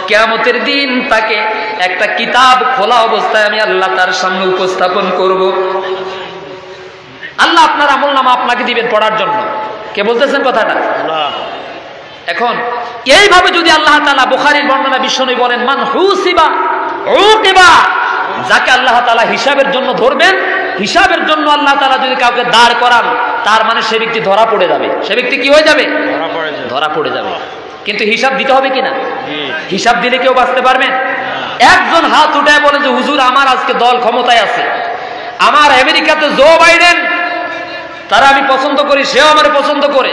Speaker 1: কিয়ামতের দিন তাকে একটা কিতাব খোলা অবস্থায় আমি আল্লাহ তার সামনে উপস্থাপন করব। আল্লাহ আপনার আমলনামা আপনাকে দিবেন পড়ার জন্য। কে বলতেছেন কথাটা? এখন এইভাবে যদি আল্লাহ তাআলা, বুখারীর বর্ণনা বিশ্বনবী বলেন, মান হুসিবা উকিবা, যাকে আল্লাহ তাআলা হিসাবের জন্য ধরবেন, হিসাবের জন্য আল্লাহ তাআলা যদি কাউকে দাঁড় করান, তার মানে সে ব্যক্তি ধরা পড়ে যাবে। সে ব্যক্তি কি হয়ে যাবে? ধরা পড়ে যাবে। কিন্তু হিসাব দিতে হবে কিনা? হিসাব দিলে কেউ বাঁচতে পারবেন? একজন হাত উঠায় বলে যে হুজুর আমার আজকে দল ক্ষমতায় আছে, আমার আমেরিকাতে জো বাইডেন তারা আমি পছন্দ করি, সেও আমার পছন্দ করে,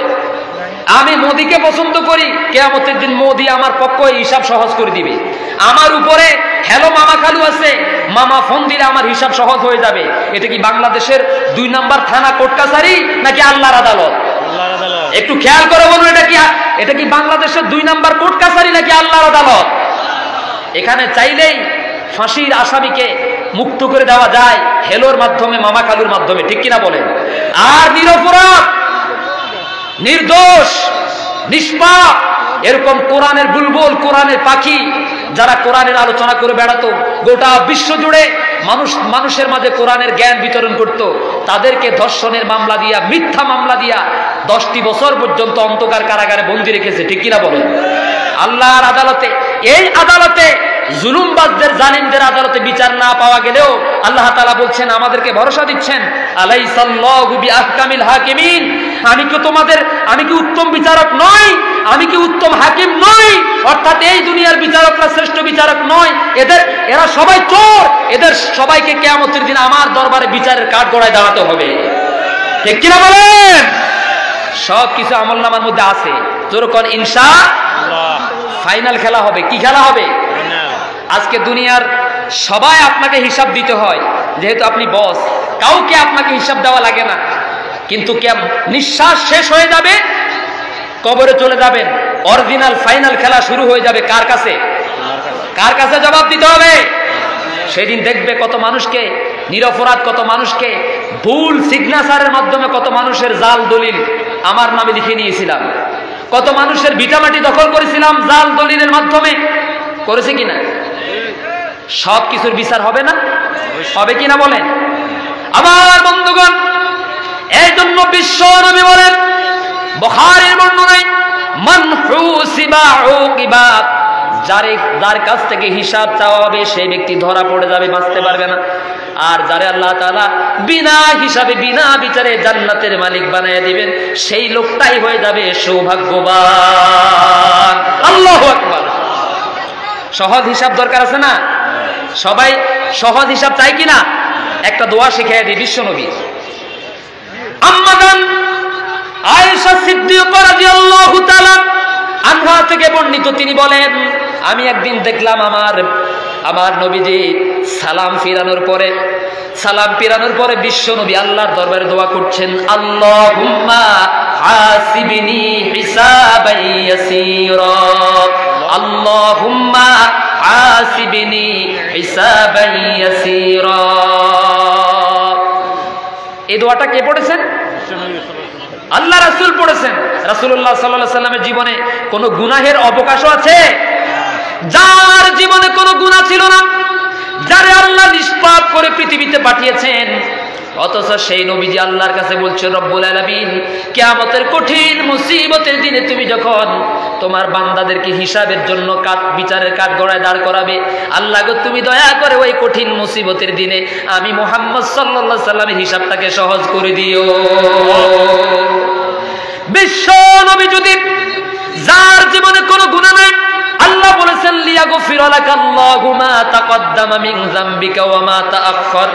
Speaker 1: আমি মোদিকে পছন্দ করি, কিয়ামতের দিন মোদি আমার পক্ষে হিসাব সহজ করে দিবে। আমার উপরে হ্যালো মামা খালু আছে, মামা ফোন দিলে আমার হিসাব সহজ হয়ে যাবে। এটা কি বাংলাদেশের 2 নম্বর থানা কোর্ট কাছারি নাকি আল্লাহর আদালত? একটু খেয়াল করে বলুন, এটা কি বাংলাদেশের 2 নম্বর কোর্ট কাছারি নাকি আল্লাহর আদালত? এখানে চাইলেই ফাঁসির আসামিকে মুক্ত করে দেওয়া যায় হেলোর মাধ্যমে, মামা খালুর মাধ্যমে, ঠিক কিনা বলেন? আর নিরপরাধ নির্দোষ নিষ্পাপ এরকম কোরআনের বুলবুল, কোরআনের পাখি যারা কোরআনের আলোচনা করে বেড়াতো, গোটা বিশ্ব জুড়ে মানুষের মাঝে কোরআনের জ্ঞান বিতরণ করত, তাদেরকে ধর্ষণের মামলা দিয়া, মিথ্যা মামলা দিয়া 10টি বছর পর্যন্ত অন্ধকার কারাগারে বন্দী রেখেছে, ঠিক কিনা বলেন? আল্লাহর আদালতে, এই আদালতে জুলুমবাজদের, জালিমদের আদালতে বিচার না পাওয়া গেলেও আল্লাহ তাআলা বলছেন, আমাদেরকে ভরসা দিচ্ছেন, আলাইসাল্লাহু বিআহকামিল হাকিমিন, আমি কি উত্তম বিচারক নই? আমি কি উত্তম হাকিম নই? অর্থাৎ এই দুনিয়ার বিচারকরা শ্রেষ্ঠ বিচারক নয়, এরা সবাই চোর, এদের সবাইকে কিয়ামতের দিন আমার দরবারে বিচারের কাঠ গড়ায় দাঁড়াতে হবে, ঠিক কিনা বলেন? সব কিছু আমলনামার মধ্যে আছে। যখন ইনশাআল্লাহ ফাইনাল খেলা হবে। কি খেলা হবে? আজকে দুনিয়ার সবাই আপনাকে হিসাব দিতে হয়, যেহেতু আপনি বস, কাউকে আপনাকে হিসাব দেওয়া লাগে না। কিন্তু নিঃশ্বাস শেষ হয়ে যাবে, কবরে চলে যাবেন, অরিজিনাল ফাইনাল খেলা শুরু হয়ে যাবে কার কাছে? কার কাছে জবাব দিতে হবে? সেদিন দেখবে কত মানুষকে, নিরপরাধ কত মানুষকে ভুল সিগনেচারের মাধ্যমে কত মানুষের জাল দলিল আমার নামে লিখে নিয়েছিলাম, কত মানুষের ভিটামাটি দখল করেছিলাম জাল দলিলের মাধ্যমে। করেছে কিনা? সব কিছুর বিচার হবে না? হবে কিনা বলেন? আমার বন্ধুগণ, এই জন্য বিশ্ব নবী বলেন, বুখারীর বর্ণনায়, মান হুসিবা উকিবা, যার কাছ থেকে হিসাব চাওয়া হবে সেই ব্যক্তি ধরা পড়ে যাবে, বাঁচতে পারবে না। আর যারে আল্লাহ তাআলা বিনা হিসাবে, বিনা বিচারে জান্নাতের মালিক বানায় দিবেন, সেই লোকটাই হয়ে যাবে সৌভাগ্যবান। আল্লাহু আকবার। সহজ হিসাব দরকার আছে না? সবাই সহজ হিসাব চাই কিনা? একটা দোয়া শিখিয়ে দিই বিশ্ব নবী। আম্মা জান আয়েশা সিদ্দিকা রাদিয়াল্লাহু তাআলা আনহা থেকে বর্ণিত, তিনি বলেন, আমি একদিন দেখলাম আমার নবীজি সালাম ফিরানোর পরে বিশ্ব নবী আল্লাহর দরবারে দোয়া করছেন, আল্লাহুম্মা হাসিবনি হিসাবান ইয়াসীরা, আল্লাহুম্মা হাসিবনি হিসাবান ইয়াসীরা। এই দোয়াটা কে পড়েছেন? আল্লাহ রাসূল পড়েছেন। রাসূলুল্লাহ সাল্লাল্লাহু আলাইহি সাল্লামের জীবনে কোনো গুনাহের অবকাশও আছে? যার জীবনে কোনো গুনাহ ছিল না, যারে আল্লাহ নিষ্পাপ করে পৃথিবীতে পাঠিয়েছেন, অথচ সেই নবীজি আল্লাহর কাছে বলছেন, রব্বুল আলামিন, কিয়ামতের কঠিন মুসিবতের দিনে তুমি যখন তোমার বান্দাদেরকে হিসাবের জন্য বিচারের কাঠ গড়ায় দাঁড় করাবে, আল্লাহ গো তুমি দয়া করে ওই কঠিন মুসিবতের দিনে আমি মুহাম্মদ সাল্লাল্লাহু আলাইহি সাল্লামের হিসাবটাকে সহজ করে দিও। বিশ্ব নবী যদি, যার জীবনে কোনো গুনাহ নাই, আল্লাহ বলেছেন, লিয়াগফিরা লাকাল্লাহু মা তাকদ্দামা মিন যামবিকা ওয়া মা তাআখার,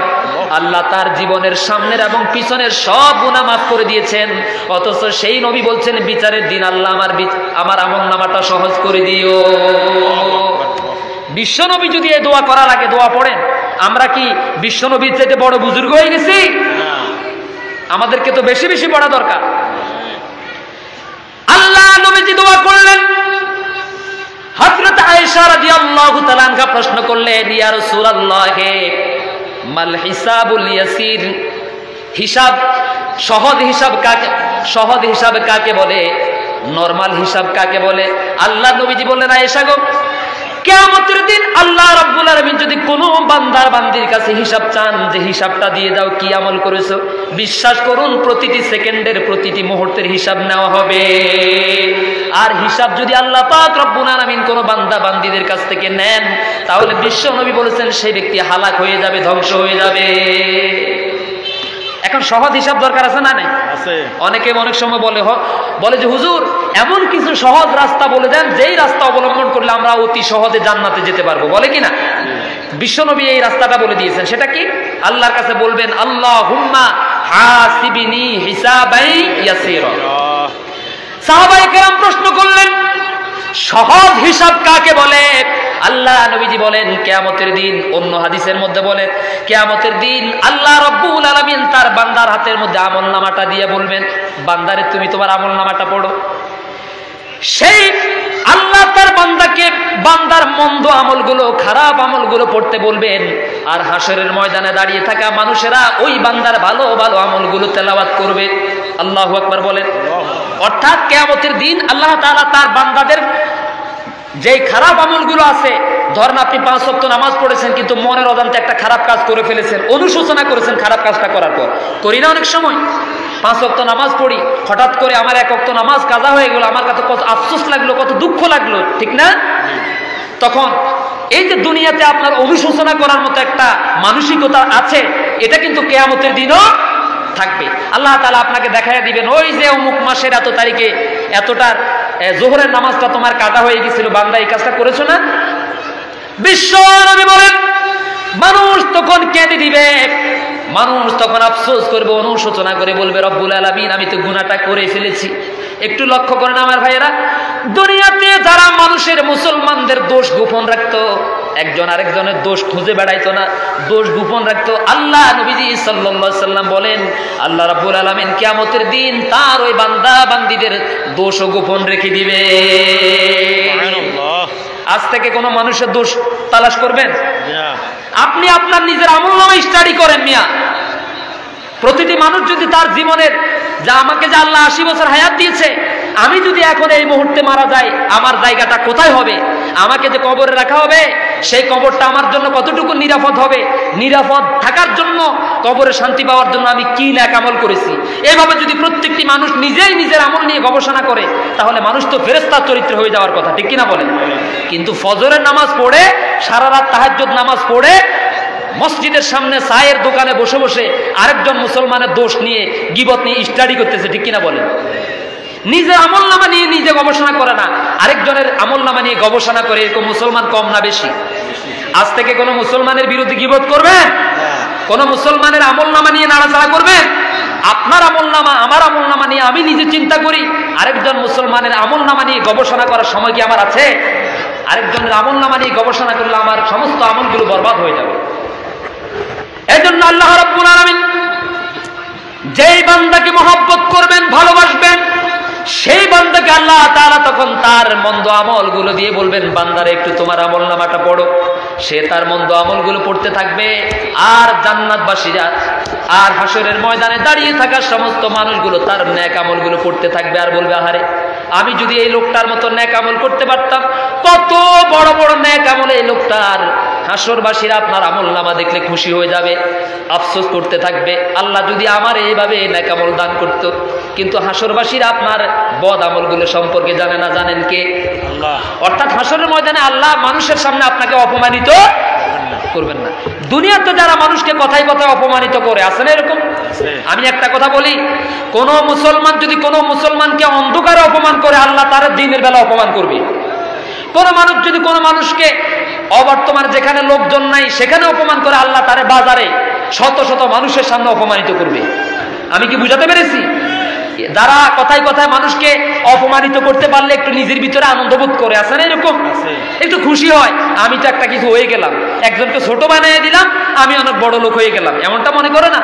Speaker 1: আল্লাহ তার জীবনের সামনের এবং পিছনের সব গুনাহ মাফ করে দিয়েছেন। অথচ সেই নবী বলছেন, বিচারের দিন আল্লাহ আমার আমলনামাটা সহজ করে দিও। বিশ্ব নবী যদি এই দোয়া করা লাগে, দোয়া পড়েন। আমরা কি বিশ্ব নবীর চাইতে বড় বুজুর্গ হয়ে গেছি? আমাদেরকে তো বেশি বেশি পড়া দরকার। আল্লাহ নবীজি দোয়া করলেন। হযরত আয়েশা রাদিয়াল্লাহু তাআলা আনহা প্রশ্ন করলেন, ইয়া রাসূলুল্লাহ, মাল হিসাবুল ইয়াসির, হিসাব, সহজ হিসাব কাকে বলে? নরমাল হিসাব কাকে বলে? আল্লাহ নবীজি বললেন, আয়েশা গো, কিয়ামতের দিন আল্লাহ রাব্বুল আলামিন যদি কোনো বান্দার বান্দির কাছে হিসাব চান, যে হিসাবটা দিয়ে দাও, কি আমল করেছো, বিশ্বাস করুন প্রতিটি সেকেন্ডের, প্রতিটি মুহূর্তের হিসাব নেওয়া হবে। আর হিসাব যদি আল্লাহ পাক রব্বুল আলামিন কোনো বান্দা বান্দিদের কাছ থেকে নেন, তাহলে বিশ্ব নবী বলেছেন সেই ব্যক্তি হালাক হয়ে যাবে, ধ্বংস হয়ে যাবে। এখন সহজ হিসাব দরকার আছে না নাই? অনেকে অনেক সময় বলে যে হুজুর এমন কিছু সহজ রাস্তা বলে দেন যেই রাস্তা অবলম্বন করলে আমরা অতি সহজে জান্নাতে যেতে পারবো, বলে কিনা? বিশ্বনবী এই রাস্তাটা বলে দিয়েছেন। সেটা কি? আল্লাহর কাছে বলবেন আল্লাহুম্মা হাসিবিনি হিসাবাই ইয়াসীরা। সাহাবায়ে কেরাম প্রশ্ন করলেন সহজ হিসাব কাকে বলে? আল্লাহ নবীজি বলেন কিয়ামতের দিন। অন্য হাদিসের মধ্যে বলেন কিয়ামতের দিন আল্লাহ রাব্বুল আলামিন তার বান্দার হাতের মধ্যে আমলনামাটা দিয়ে বলবেন বান্দারে তুমি তোমার আমলনামাটা পড়ো। সেই আল্লাহ তার বান্দাকে বান্দার মন্দ আমলগুলো খারাপ আমলগুলো পড়তে বলবেন, আর হাসরের ময়দানে দাঁড়িয়ে থাকা মানুষেরা ওই বান্দার ভালো ভালো আমলগুলো তেলাওয়াত করবে। আল্লাহু আকবার বলেন। অর্থাৎ কিয়ামতের দিন আল্লাহ তাআলা তার বান্দাদের যেই খারাপ আমলগুলো আছে, ধরেন আপনি 5 ওয়াক্ত নামাজ পড়েছেন কিন্তু মনের অজান্তে একটা খারাপ কাজ করে ফেলেছেন, অনুশোচনা করেছেন খারাপ কাজটা করার পর। করি না অনেক সময়? 5 ওয়াক্ত নামাজ পড়ি, হঠাৎ করে আমার 1 ওয়াক্ত নামাজ কাজা হয়ে গেল, আমার কাছে কত আফসোস লাগলো, কত দুঃখ লাগলো, ঠিক না? তখন এই যে দুনিয়াতে আপনার অনুশোচনা করার মতো একটা মানসিকতা আছে, এটা কিন্তু কিয়ামতের দিনও থাকবে। আল্লাহ তাআলা আপনাকে দেখাইয়া দিবেন ওই যে অমুক মাসের এত তারিখে এতটার জোহরের নামাজটা তোমার কাটা হয়ে গেছিল, বান্দা এই কাজটা করেছো না? বিশ্ব নবী বলেন মানুষ তখন কেঁদে দিবে, মানুষ তখন আফসোস করবে, অনুশোচনা করে বলবে রব্বুল আলামিন আমি তো গুনাহটা করে ফেলেছি। একটু লক্ষ্য করেন আমার ভাইয়েরা, দুনিয়াতে যারা মানুষের মুসলমানদের দোষ গোপন রাখতো, একজন আরেকজনের দোষ খুঁজে বেড়াইতো না, দোষ গোপন রাখতো, আল্লাহ নবীজি সাল্লাল্লাহু আলাইহি সাল্লাম বলেন আল্লাহ রাব্বুল আলামিন কিয়ামতের দিন তার ওই বান্দা বান্দীদের দোষও গোপন রেখে দিবে। আজ থেকে কোনো মানুষের দোষ তালাশ করবেন? আপনি আপনার নিজের আমলনামা স্টাডি করেন মিয়া। প্রতিটি মানুষ যদি তার জীবনের যা আমাকে যে আল্লাহ 80 বছর হায়াত দিয়েছে, আমি যদি এখন এই মুহূর্তে মারা যাই আমার জায়গাটা কোথায় হবে, আমাকে যে কবরে রাখা হবে সেই কবরটা আমার জন্য কতটুকু নিরাপদ হবে, নিরাপদ থাকার জন্য কবরে শান্তি পাওয়ার জন্য আমি কি নেক আমল করেছি, এইভাবে যদি প্রত্যেকটি মানুষ নিজেই নিজের আমল নিয়ে গবেষণা করে তাহলে মানুষ তো ফেরেশতার চরিত্র হয়ে যাওয়ার কথা, ঠিক কিনা বলেন? কিন্তু ফজরের নামাজ পড়ে সারা রাত তাহাজ্জুদ নামাজ পড়ে মসজিদের সামনে চায়ের দোকানে বসে বসে আরেকজন মুসলমানের দোষ নিয়ে গীবত নিয়ে স্টাডি করতেছে, ঠিক কিনা বলেন? নিজের আমলনামা নিয়ে নিজে গবেষণা করে না, আরেকজনের আমলনামা নিয়ে গবেষণা করে। এরকম মুসলমান কম না বেশি? আজ থেকে কোনো মুসলমানের বিরুদ্ধে গীবত করবেন? কোন মুসলমানের আমলনামা নিয়ে নাড়াচাড়া করবেন? আপনার আমলনামা আমার আমলনামা নিয়ে আমি নিজে চিন্তা করি, আরেকজন মুসলমানের আমলনামা নিয়ে গবেষণা করার সময় কি আমার আছে? আরেকজনের আমলনামা নিয়ে গবেষণা করলে আমার সমস্ত আমলগুলো বরবাদ হয়ে যাবে। এই জন্য আল্লাহ রাব্বুল আলামিন যেই বান্দাকে মহব্বত করবেন, ভালোবাসবেন, সেই বান্দাকে আল্লাহ তাআলা তখন তার মন্দ আমলগুলো দিয়ে বলবেন বান্দারে একটু তোমার আমলনামাটা পড়ো। সে তার মন্দ আমলগুলো পড়তে থাকবে, আর জান্নাতবাসীরা আর হাসরের ময়দানে দাঁড়িয়ে থাকা সমস্ত মানুষগুলো তার নেক আমলগুলো পড়তে থাকবে আর বলবে আহারে আমি যদি এই লোকটার মতো নেক আমল করতে পারতাম, কত বড় বড় নেক আমল এই লোকটার। হাসরবাসীরা আপনার আমলনামা দেখলে খুশি হয়ে যাবে, আফসোস করতে থাকবে আল্লাহ যদি আমার এইভাবে নেক আমল দান করত। কিন্তু হাসরবাসীরা আপনার বদ আমলগুলো সম্পর্কে জানে না, জানেন কে? আল্লাহ। অর্থাৎ হাসরের ময়দানে আল্লাহ মানুষের সামনে আপনাকে অপমানিত করবেন না। দুনিয়াতে যারা মানুষকে কথায় কথায় অপমানিত করে, আছে না এরকম? আমি একটা কথা বলি, কোন মুসলমান যদি কোন মুসলমানকে অন্ধকারে অপমান করে আল্লাহ তার দিনের বেলা অপমান করবে। কোন মানুষ যদি কোন মানুষকে অবর্তমানে যেখানে লোকজন নাই সেখানে অপমান করে আল্লাহ তারে বাজারে শত শত মানুষের সামনে অপমানিত করবে। আমি কি বুঝাতে পেরেছি? যারা কথায় কথায় মানুষকে অপমানিত করতে পারলে একটু নিজের ভিতরে আনন্দ বোধ করে, আছে না এরকম? একটু খুশি হয়, আমি তো একটা কিছু হয়ে গেলাম, একজনকে ছোট বানিয়ে দিলাম, আমি অনেক বড় লোক হয়ে গেলাম, এমনটা মনে করে না?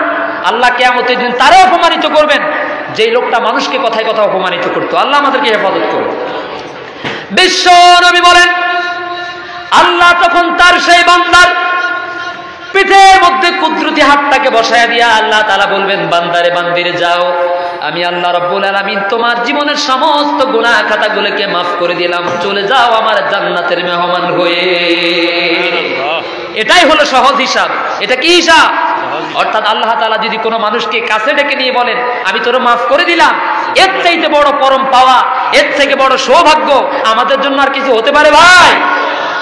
Speaker 1: আল্লাহ কিয়ামতের দিন তারা অপমানিত করবেন যেই লোকটা মানুষকে কথায় কথা অপমানিত করতো। আল্লাহ আমাদেরকে হেফাজত করবে। বিশ্ব নবী বলেন আল্লাহ তখন তার সেই বান্দার পিঠের মধ্যে কুদরতি হাতটাকে বসায় দিয়া আল্লাহ তাআলা বলবেন বান্দারে বান্দিরে যাও, আমি আল্লাহ রাব্বুল আলামিন তোমার জীবনের সমস্ত গুনাহ খাতাগুলোকে মাফ করে দিলাম, চলে যাও আমার জান্নাতের মেহমান হয়ে। এটাই হলো সহজ হিসাব। এটা কি হিসাব? অর্থাৎ আল্লাহ তাআলা যদি কোনো মানুষকে কাছে ডেকে নিয়ে বলেন আমি তোরে মাফ করে দিলাম, এর চাইতে বড় পরম পাওয়া, এর থেকে বড় সৌভাগ্য আমাদের জন্য আর কিছু হতে পারে ভাই?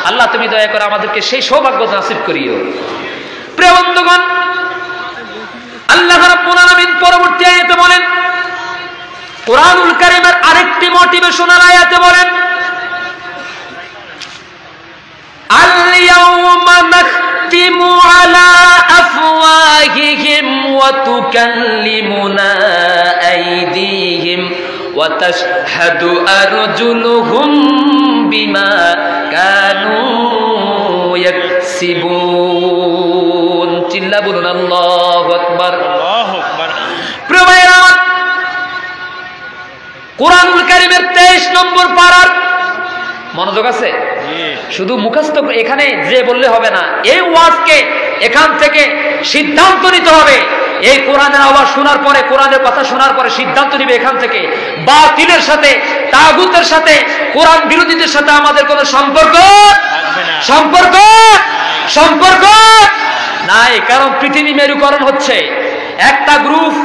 Speaker 1: আল্লাহ তুমি দয়া করে আমাদেরকে সেই সৌভাগ্য নসিব করিও। প্রিয় বন্ধুগণ, আল্লাহ রাব্বুল আলামিন পরবর্তী আয়াতে বলেন, কোরআনুল কারীমের আরেকটি মোটিভেশনাল আয়াতে বলেন, আল-ইয়াওমা নাখতিমু আলা আফওয়াহিহিম ওয়া তুকাল্লিমুনা আইদিহিম ওয়া তাশহাদু আরজুলুহুম বিমা কানু ইয়াকসিবুন। চিল্লা বলুন আল্লাহু আকবার।
Speaker 2: আল্লাহু আকবার।
Speaker 1: প্রিয় ভাইরা আমার, কোরআনুল কারীমের 23 নম্বর পারার মনোযোগ আছে? শুধু মুখস্থ এখানে যে বললে হবে না, এই ওয়াজকে এখান থেকে সিদ্ধান্ত নিতে হবে। এই কোরআনের আওয়াজ শোনার পরে, কোরআনের কথা শোনার পরে সিদ্ধান্ত নিবে এখান থেকে বাতিলের সাথে, তাগুতের সাথে, কোরআন বিরোধীদের সাথে আমাদের কোনো সম্পর্ক নাই। কারণ পৃথিবী মেরুকরণ হচ্ছে, একটা গ্রুপ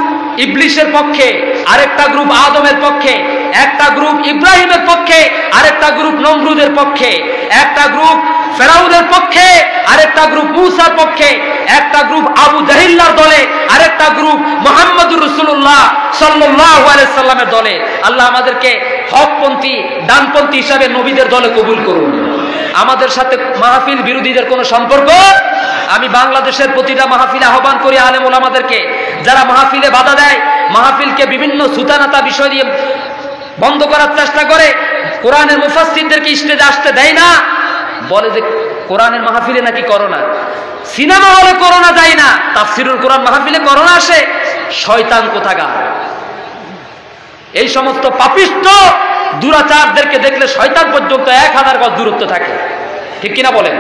Speaker 1: ইবলিশের পক্ষে, আরেকটা গ্রুপ আদমের পক্ষে, একটা গ্রুপ ইব্রাহিমের পক্ষে, আরেকটা গ্রুপ নমরুদের পক্ষে, একটা গ্রুপ ফেরাউনের পক্ষে, আরেকটা গ্রুপ মূসার পক্ষে, একটা গ্রুপ আবু জাহিল্লার দলে, আরেকটা গ্রুপ মুহাম্মদুর রাসূলুল্লাহ সাল্লাল্লাহু আলাইহি সাল্লামের দলে। আল্লাহ আমাদেরকে হকপন্থী, ডানপন্থী হিসাবে নবীদের দলে কবুল করুন। আমাদের সাথে মাহফিল বিরোধীদের কোনো সম্পর্ক। আমি বাংলাদেশের প্রতিটা মাহফিলে আহ্বান করি আলেম ওলামাদেরকে, যারা মাহফিলে বাধা দেয়, মাহফিলকে বিভিন্ন সুতানাতা বিষয় দিয়ে বন্ধ করার চেষ্টা করে, কোরআনের মুফাসসিরদেরকে স্টেজে আসতে দেয় না, বলে যে কোরআনের মাহফিলে নাকি করোনা, সিনেমা হলে করোনা যায় না, তাফসিরুল কোরআন মাহফিলে করোনা আসে। শয়তান কোথাকার! এই সমস্ত পাপিষ্ঠ দুরাচারদেরকে দেখলে শয়তান পর্যন্ত 1000 গজ দূরত্ব থাকে। ঠিক কিনা বলেন?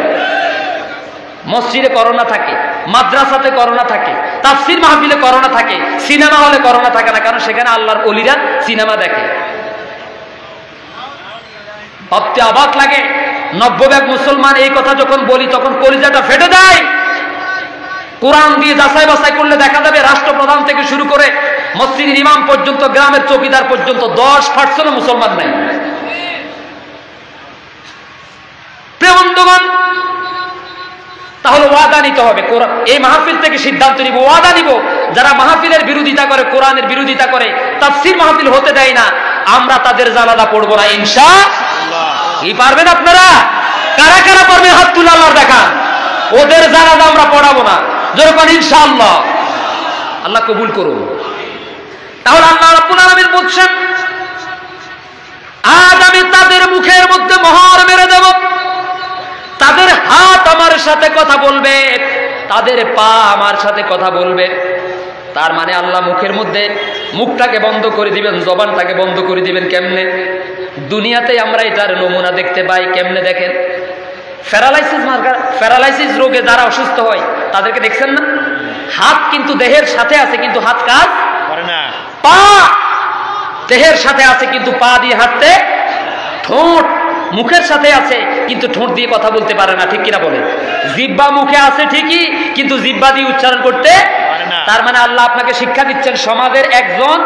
Speaker 1: মসজিদে করোনা থাকে, মাদ্রাসাতে করোনা থাকে, তাফসির মাহফিলে করোনা থাকে, সিনেমা হলে করোনা থাকে না, কারণ সেখানে আল্লাহর ওলিরা সিনেমা দেখে। ভাবতে অবাক লাগে, 90 মুসলমান এই কথা যখন বলি তখন কলিজাটা ফেটে যায়। কোরআন দিয়ে যাচাই বাছাই করলে দেখা যাবে রাষ্ট্রপ্রধান থেকে শুরু করে মসজিদের ইমাম পর্যন্ত, গ্রামের চৌকিদার পর্যন্ত 10% মুসলমান নাই। প্রিয় বন্ধুগণ, তাহলে ওয়াদা নিতে হবে। এই মাহফিল থেকে সিদ্ধান্ত নিব, ওয়াদা নিব, যারা মাহফিলের বিরোধিতা করে, কোরআনের বিরোধিতা করে, তাফসীর মাহফিল হতে দেয় না, আমরা তাদের জানাজা পড়বো না ইনশাআল্লাহ। কি পারবেন আপনারা? কারা কারা পারবেন হাত তুলে আল্লাহর দেখান। ওদের জানাজা আমরা পড়াবো না, যেরকম ইনশাআল্লাহ। আল্লাহ কবুল করুন। তাহলে আল্লাহ রাব্বুল আলামিন বলছেন, আজ আমি তাদের মুখের মধ্যে মোহর মেরে দেব, তাদের হাত আমার সাথে কথা বলবে, তাদের পা আমার সাথে কথা বলবে। তার মানে আল্লাহ মুখের মধ্যে মুখটাকে বন্ধ করে দিবেন, জবানটাকে বন্ধ করে দিবেন। কেমনে? দুনিয়াতে আমরা এটার নমুনা দেখতে পাই। কেমনে দেখেন? প্যারালাইসিস রোগে যারা অসুস্থ হয় তাদেরকে দেখছেন না? হাত কিন্তু দেহের সাথে আছে, কিন্তু হাত কাজ করে না। পা দেহের সাথে আছে, কিন্তু পা দিয়ে হাঁটতে। ঠোঁট মুখের সাথে আছে, কিন্তু ঠোঁট দিয়ে কথা বলতে পারে না। ঠিক কিনা বলেন? জিহ্বা মুখে আছে ঠিকই, কিন্তু জিহ্বা দিয়ে উচ্চারণ করতে পারে না। তার মানে আল্লাহ আপনাকে শিক্ষা দিচ্ছেন, সমাজের একজন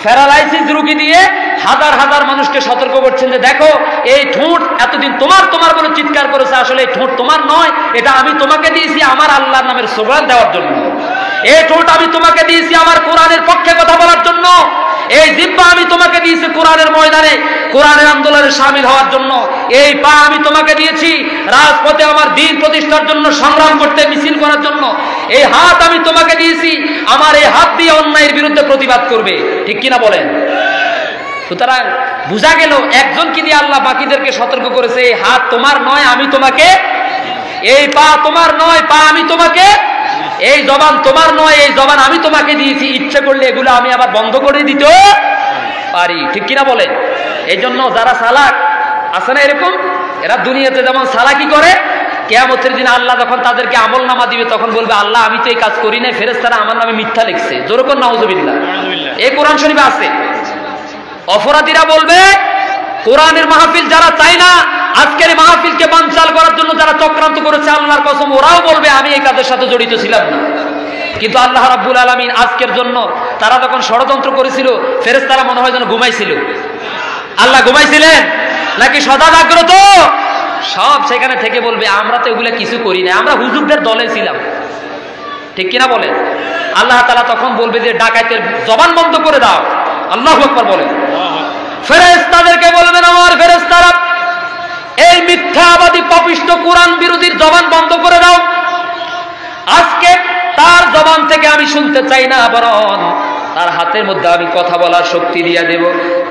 Speaker 1: প্যারালাইসিস রোগী দিয়ে হাজার হাজার মানুষকে সতর্ক করছেন যে দেখো, এই ঠোঁট এতদিন তোমার তোমার বলে চিৎকার করেছে, আসলে এই ঠোঁট তোমার নয়, এটা আমি তোমাকে দিয়েছি আমার আল্লাহর নামের স্লোগান দেওয়ার জন্য। এই ঠোঁট আমি তোমাকে দিয়েছি আমার কোরআনের পক্ষে কথা বলার জন্য। এই জিহ্বা আমি তোমাকে দিয়েছি কোরআনের ময়দানে, কোরআনের আন্দোলনে শামিল হওয়ার জন্য। এই পা আমি তোমাকে দিয়েছি রাজপথে আমার দ্বীন প্রতিষ্ঠার জন্য, সংগ্রাম করতে, মিছিল করার জন্য। এই হাত আমি তোমাকে দিয়েছি আমার এই হাত দিয়ে অন্যায়ের বিরুদ্ধে প্রতিবাদ করবে। ঠিক কিনা বলেন? সুতরাং বোঝা গেল, একজনকে দিয়ে আল্লাহ বাকিদেরকে সতর্ক করেছে, এই হাত তোমার নয়, আমি তোমাকে, এই পা তোমার নয়, পা আমি তোমাকে, এই জবান তোমার নয়, এই জবান আমি তোমাকে দিয়েছি। ইচ্ছে করলে এগুলো আমি আবার বন্ধ করে দিতে পারি। ঠিক কিনা বলেন? এই জন্য যারা সালাক আছে না এরকম, এরা দুনিয়াতে যেমন সালাকি করে, কিয়ামতের দিন আল্লাহ যখন তাদেরকে আমল নামা দিবে তখন বলবে, আল্লাহ আমি তো এই কাজ করি নাই, ফেরেশতারা আমার নামে মিথ্যা লিখছে। যেরকম নাউজুবিল্লাহ, এই কোরআন শরীফে আছে। অপরাধীরা বলবে, কোরআনের মাহফিল যারা চায় না, আজকের মাহফিলকে বানচাল করার জন্য যারা চক্রান্ত করেছে, আল্লাহর কসম ওরাও বলবে আমি এই কাজের সাথে জড়িত ছিলাম না। কিন্তু আল্লাহ রাব্বুল আলামিন আজকের জন্য, তারা যখন ষড়যন্ত্র করেছিল, ফেরেশতারা মনে হয় যেন ঘুমাইছিল। আল্লাহ ঘুমাইছিলেন নাকি সদা জাগ্রত? সব সেখানে থেকে বলবে আমরা তো এগুলো কিছু করি না, আমরা হুজুরদের দলে ছিলাম। ঠিক কিনা বলেন? আল্লাহ তাআলা তখন বলবে যে ডাকাতের জবান বন্ধ করে দাও। আল্লাহু আকবার বলেন। ফেরেশতাদেরকে বলবেন আমার ফেরেশতারা এই মিথ্যাবাদী পাপিষ্ঠ কোরআন বিরোধীর জবান বন্ধ করে দাও। আজকে তার জবান থেকে আমি শুনতে চাই না, বরং তার হাতের মধ্যে আমি কথা বলার শক্তি দিয়ে দেব,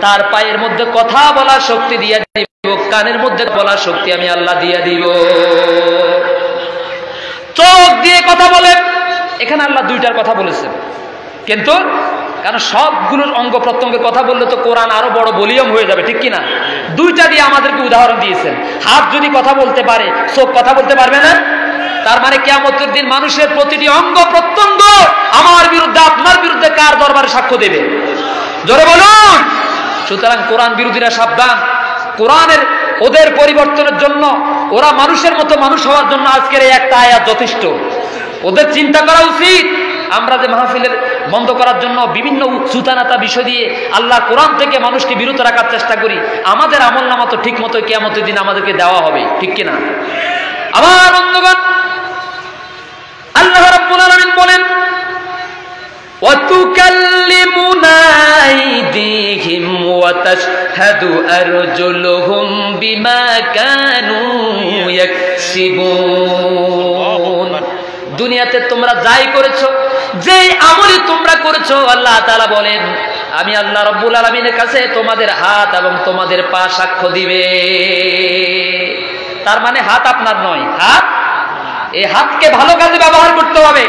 Speaker 1: তার পায়ের মধ্যে কথা বলার শক্তি দিয়ে দিব, কানের মধ্যে বলার শক্তি আমি আল্লাহ দিয়ে দিব। চোখ দিয়ে কথা বলে, এখানে আল্লাহ দুইটার কথা বলেছেন, কিন্তু কারণ সবগুলোর অঙ্গ প্রত্যঙ্গের কথা বললে তো কোরআন আরো বড় ভলিউম হয়ে যাবে, ঠিক কিনা? দুইটা দিয়ে আমাদেরকে উদাহরণ দিয়েছেন। হাত যদি কথা বলতে পারে, চোখ কথা বলতে পারবে না? তার মানে কিয়ামতের দিন মানুষের প্রতিটি অঙ্গ প্রত্যঙ্গ আমার বিরুদ্ধে আপনার বিরুদ্ধে কার দরবারে সাক্ষ্য দেবে? জোরে বলুন। সুতরাং কোরআন বিরোধীরা সাবধান। কোরআনের ওদের পরিবর্তনের জন্য, ওরা মানুষের মতো মানুষ হওয়ার জন্য আজকের এই একটা আয়াত যথেষ্ট। ওদের চিন্তা করা উচিত, আমরা যে মাহফিলের বন্ধ করার জন্য বিভিন্ন সুতানাতা বিষয় দিয়ে আল্লাহ কোরআন থেকে মানুষকে বিরত রাখার চেষ্টা করি, আমাদের আমলনামা তো ঠিক মতো কিয়ামতের দিন আমাদেরকে দেওয়া হবে, ঠিক কিনা? আমার বন্ধুগণ, আল্লাহ রাব্বুল আলামিন বলেন ওয়া তুকাল্লিমুনা আইদিহিম ওয়া তাশহাদু আরজুলুহুম বিমা কানু ইয়াকসিবুন। দুনিয়াতে তোমরা যাই করেছো, যেই আমল তোমরা করেছো, আল্লাহ তাআলা বলেন আমি আল্লাহ রাব্বুল আলামিনের কাছে তোমাদের হাত এবং তোমাদের পা সাক্ষ্য দিবে। তার মানে হাত আপনার নয়, হাত এই হাতকে ভালো কাজে ব্যবহার করতে হবে।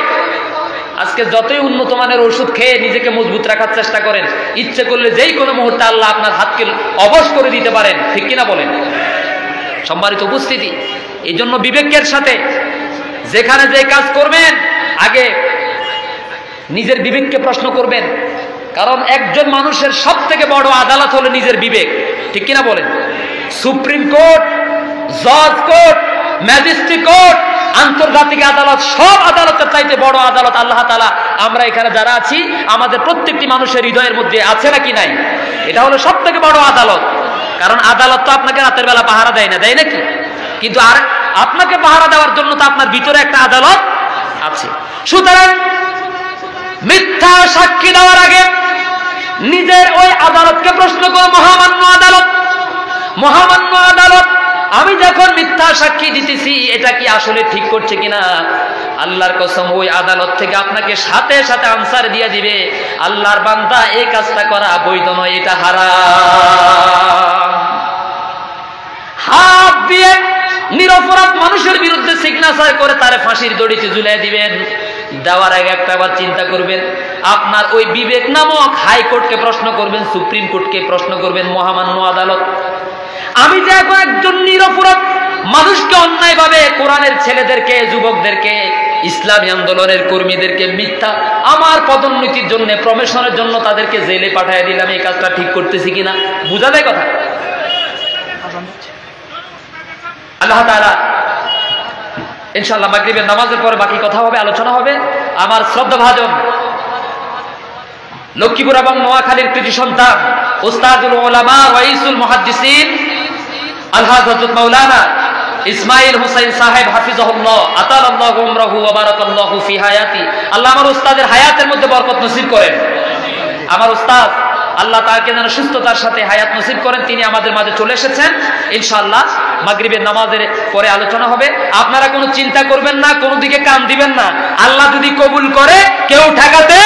Speaker 1: আজকে যতই উন্নত মানের ওষুধ খেয়ে নিজেকে মজবুত রাখার চেষ্টা করেন, ইচ্ছে করলে যেই কোনো মুহূর্তে আল্লাহ আপনার হাতকে অবশ করে দিতে পারেন, ঠিক কিনা বলেন? সম্মানিত উপস্থিতি, এই জন্য বিবেকের সাথে যেখানে যে কাজ করবেন আগে নিজের বিবেককে প্রশ্ন করবেন, কারণ একজন মানুষের সব থেকে বড় আদালত হলো নিজের বিবেক, ঠিক কিনা বলেন? সুপ্রিম কোর্ট, জজ কোর্ট, ম্যাজিস্ট্রেট কোর্ট, আন্তর্জাতিক আদালত, সব আদালতের চাইতে বড় আদালত আল্লাহ তাআলা আমরা এখানে যারা আছি আমাদের প্রত্যেকটি মানুষের হৃদয়ের মধ্যে আছে নাকি নাই? এটা হলো সব থেকে বড় আদালত। কারণ আদালত তো আপনাকে রাতের বেলা পাহারা দেয় না, দেয় নাকি? কিন্তু আর আপনাকে পাহারা দেওয়ার জন্য তো আপনার ভিতরে একটা আদালত আছে। সুতরাং মিথ্যা সাক্ষী দেওয়ার আগে নিজের ওই আদালতকে প্রশ্ন করো। মহামান্য আদালত, মহামান্য আদালত, আমি যখন মিথ্যা সাক্ষী দিতেছি এটা কি আসলে ঠিক করছে কিনা? আল্লাহর কসম ওই আদালত থেকে আপনাকে সাথে সাথে আনসার দিয়ে দিবে, আল্লাহর বান্দা এই কাজটা করা বৈধ নয়, এটা হারাম। হাত দিয়ে নিরপরাধ মানুষের বিরুদ্ধে সিগনেচার করে তারে ফাঁসির দড়িতে ঝুলিয়ে দিবেন। দেওয়ার আগে একটা বার চিন্তা করবেন, আপনার ওই বিবেক নামক হাইকোর্টকে প্রশ্ন করবেন, সুপ্রিম কোর্টকে প্রশ্ন করবেন, মহামান্য আদালত, আমি যে এখন একজন নিরপরাধ মানুষকে অন্যায়ভাবে কোরআনের ছেলেদেরকে, যুবকদেরকে, ইসলামী আন্দোলনের কর্মীদেরকে মিথ্যা আমার পদোন্নতির জন্য, প্রমোশনের জন্য তাদেরকে জেলে পাঠিয়ে দিলাম, এই কাজটা ঠিক করতেছি কিনা? বুঝা যায় কথা? আল্লাহ তাআলা ইনশাআল্লাহ মাগরিবের নামাজের পরে বাকি কথা হবে, আলোচনা হবে। আমার শ্রদ্ধাভাজন লক্ষ্মীপুর এবং নোয়াখালীর কৃতি সন্তান উস্তাদুল উলামা রাইসুল মুহাদ্দিসিন আলহাজ হযরত মাওলানা ইসমাইল হুসাইন সাহেব হাফিজাহুল্লাহ আতালাল্লাহু উমরাহু ওয়া বারাকাল্লাহু ফি হায়াতি। আল্লাহ আমার উস্তাদের হায়াতের মধ্যে বরকত নসিব করেন। আমার উস্তাদ আল্লাহ তাকে যেন সুস্থতার সাথে হায়াত নসিব করেন। তিনি আমাদের মাঝে চলে এসেছেন। ইনশাআল্লাহ মাগরিবের নামাজের পরে আলোচনা হবে। আপনারা কোনো চিন্তা করবেন না, কোনো দিকে কান দিবেন না। আল্লাহ যদি কবুল করে কেউ ঠেকাতে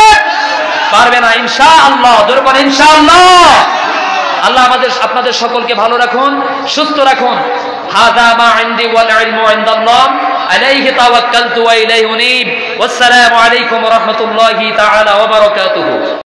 Speaker 1: পারবে না ইনশাআল্লাহ। দরকার ইনশাআল্লাহ। আল্লাহ আমাদের আপনাদের সকলকে ভালো রাখুন, সুস্থ রাখুন। হাযা মা ইনদি ওয়াল ইলমু ইনদাল্লাহ আলাইহি তাওয়াক্কালতু ওয়া ইলাইহি উনীব। ওয়াসসালামু আলাইকুম ওয়া রাহমাতুল্লাহি তাআলা ওয়া বারাকাতুহু।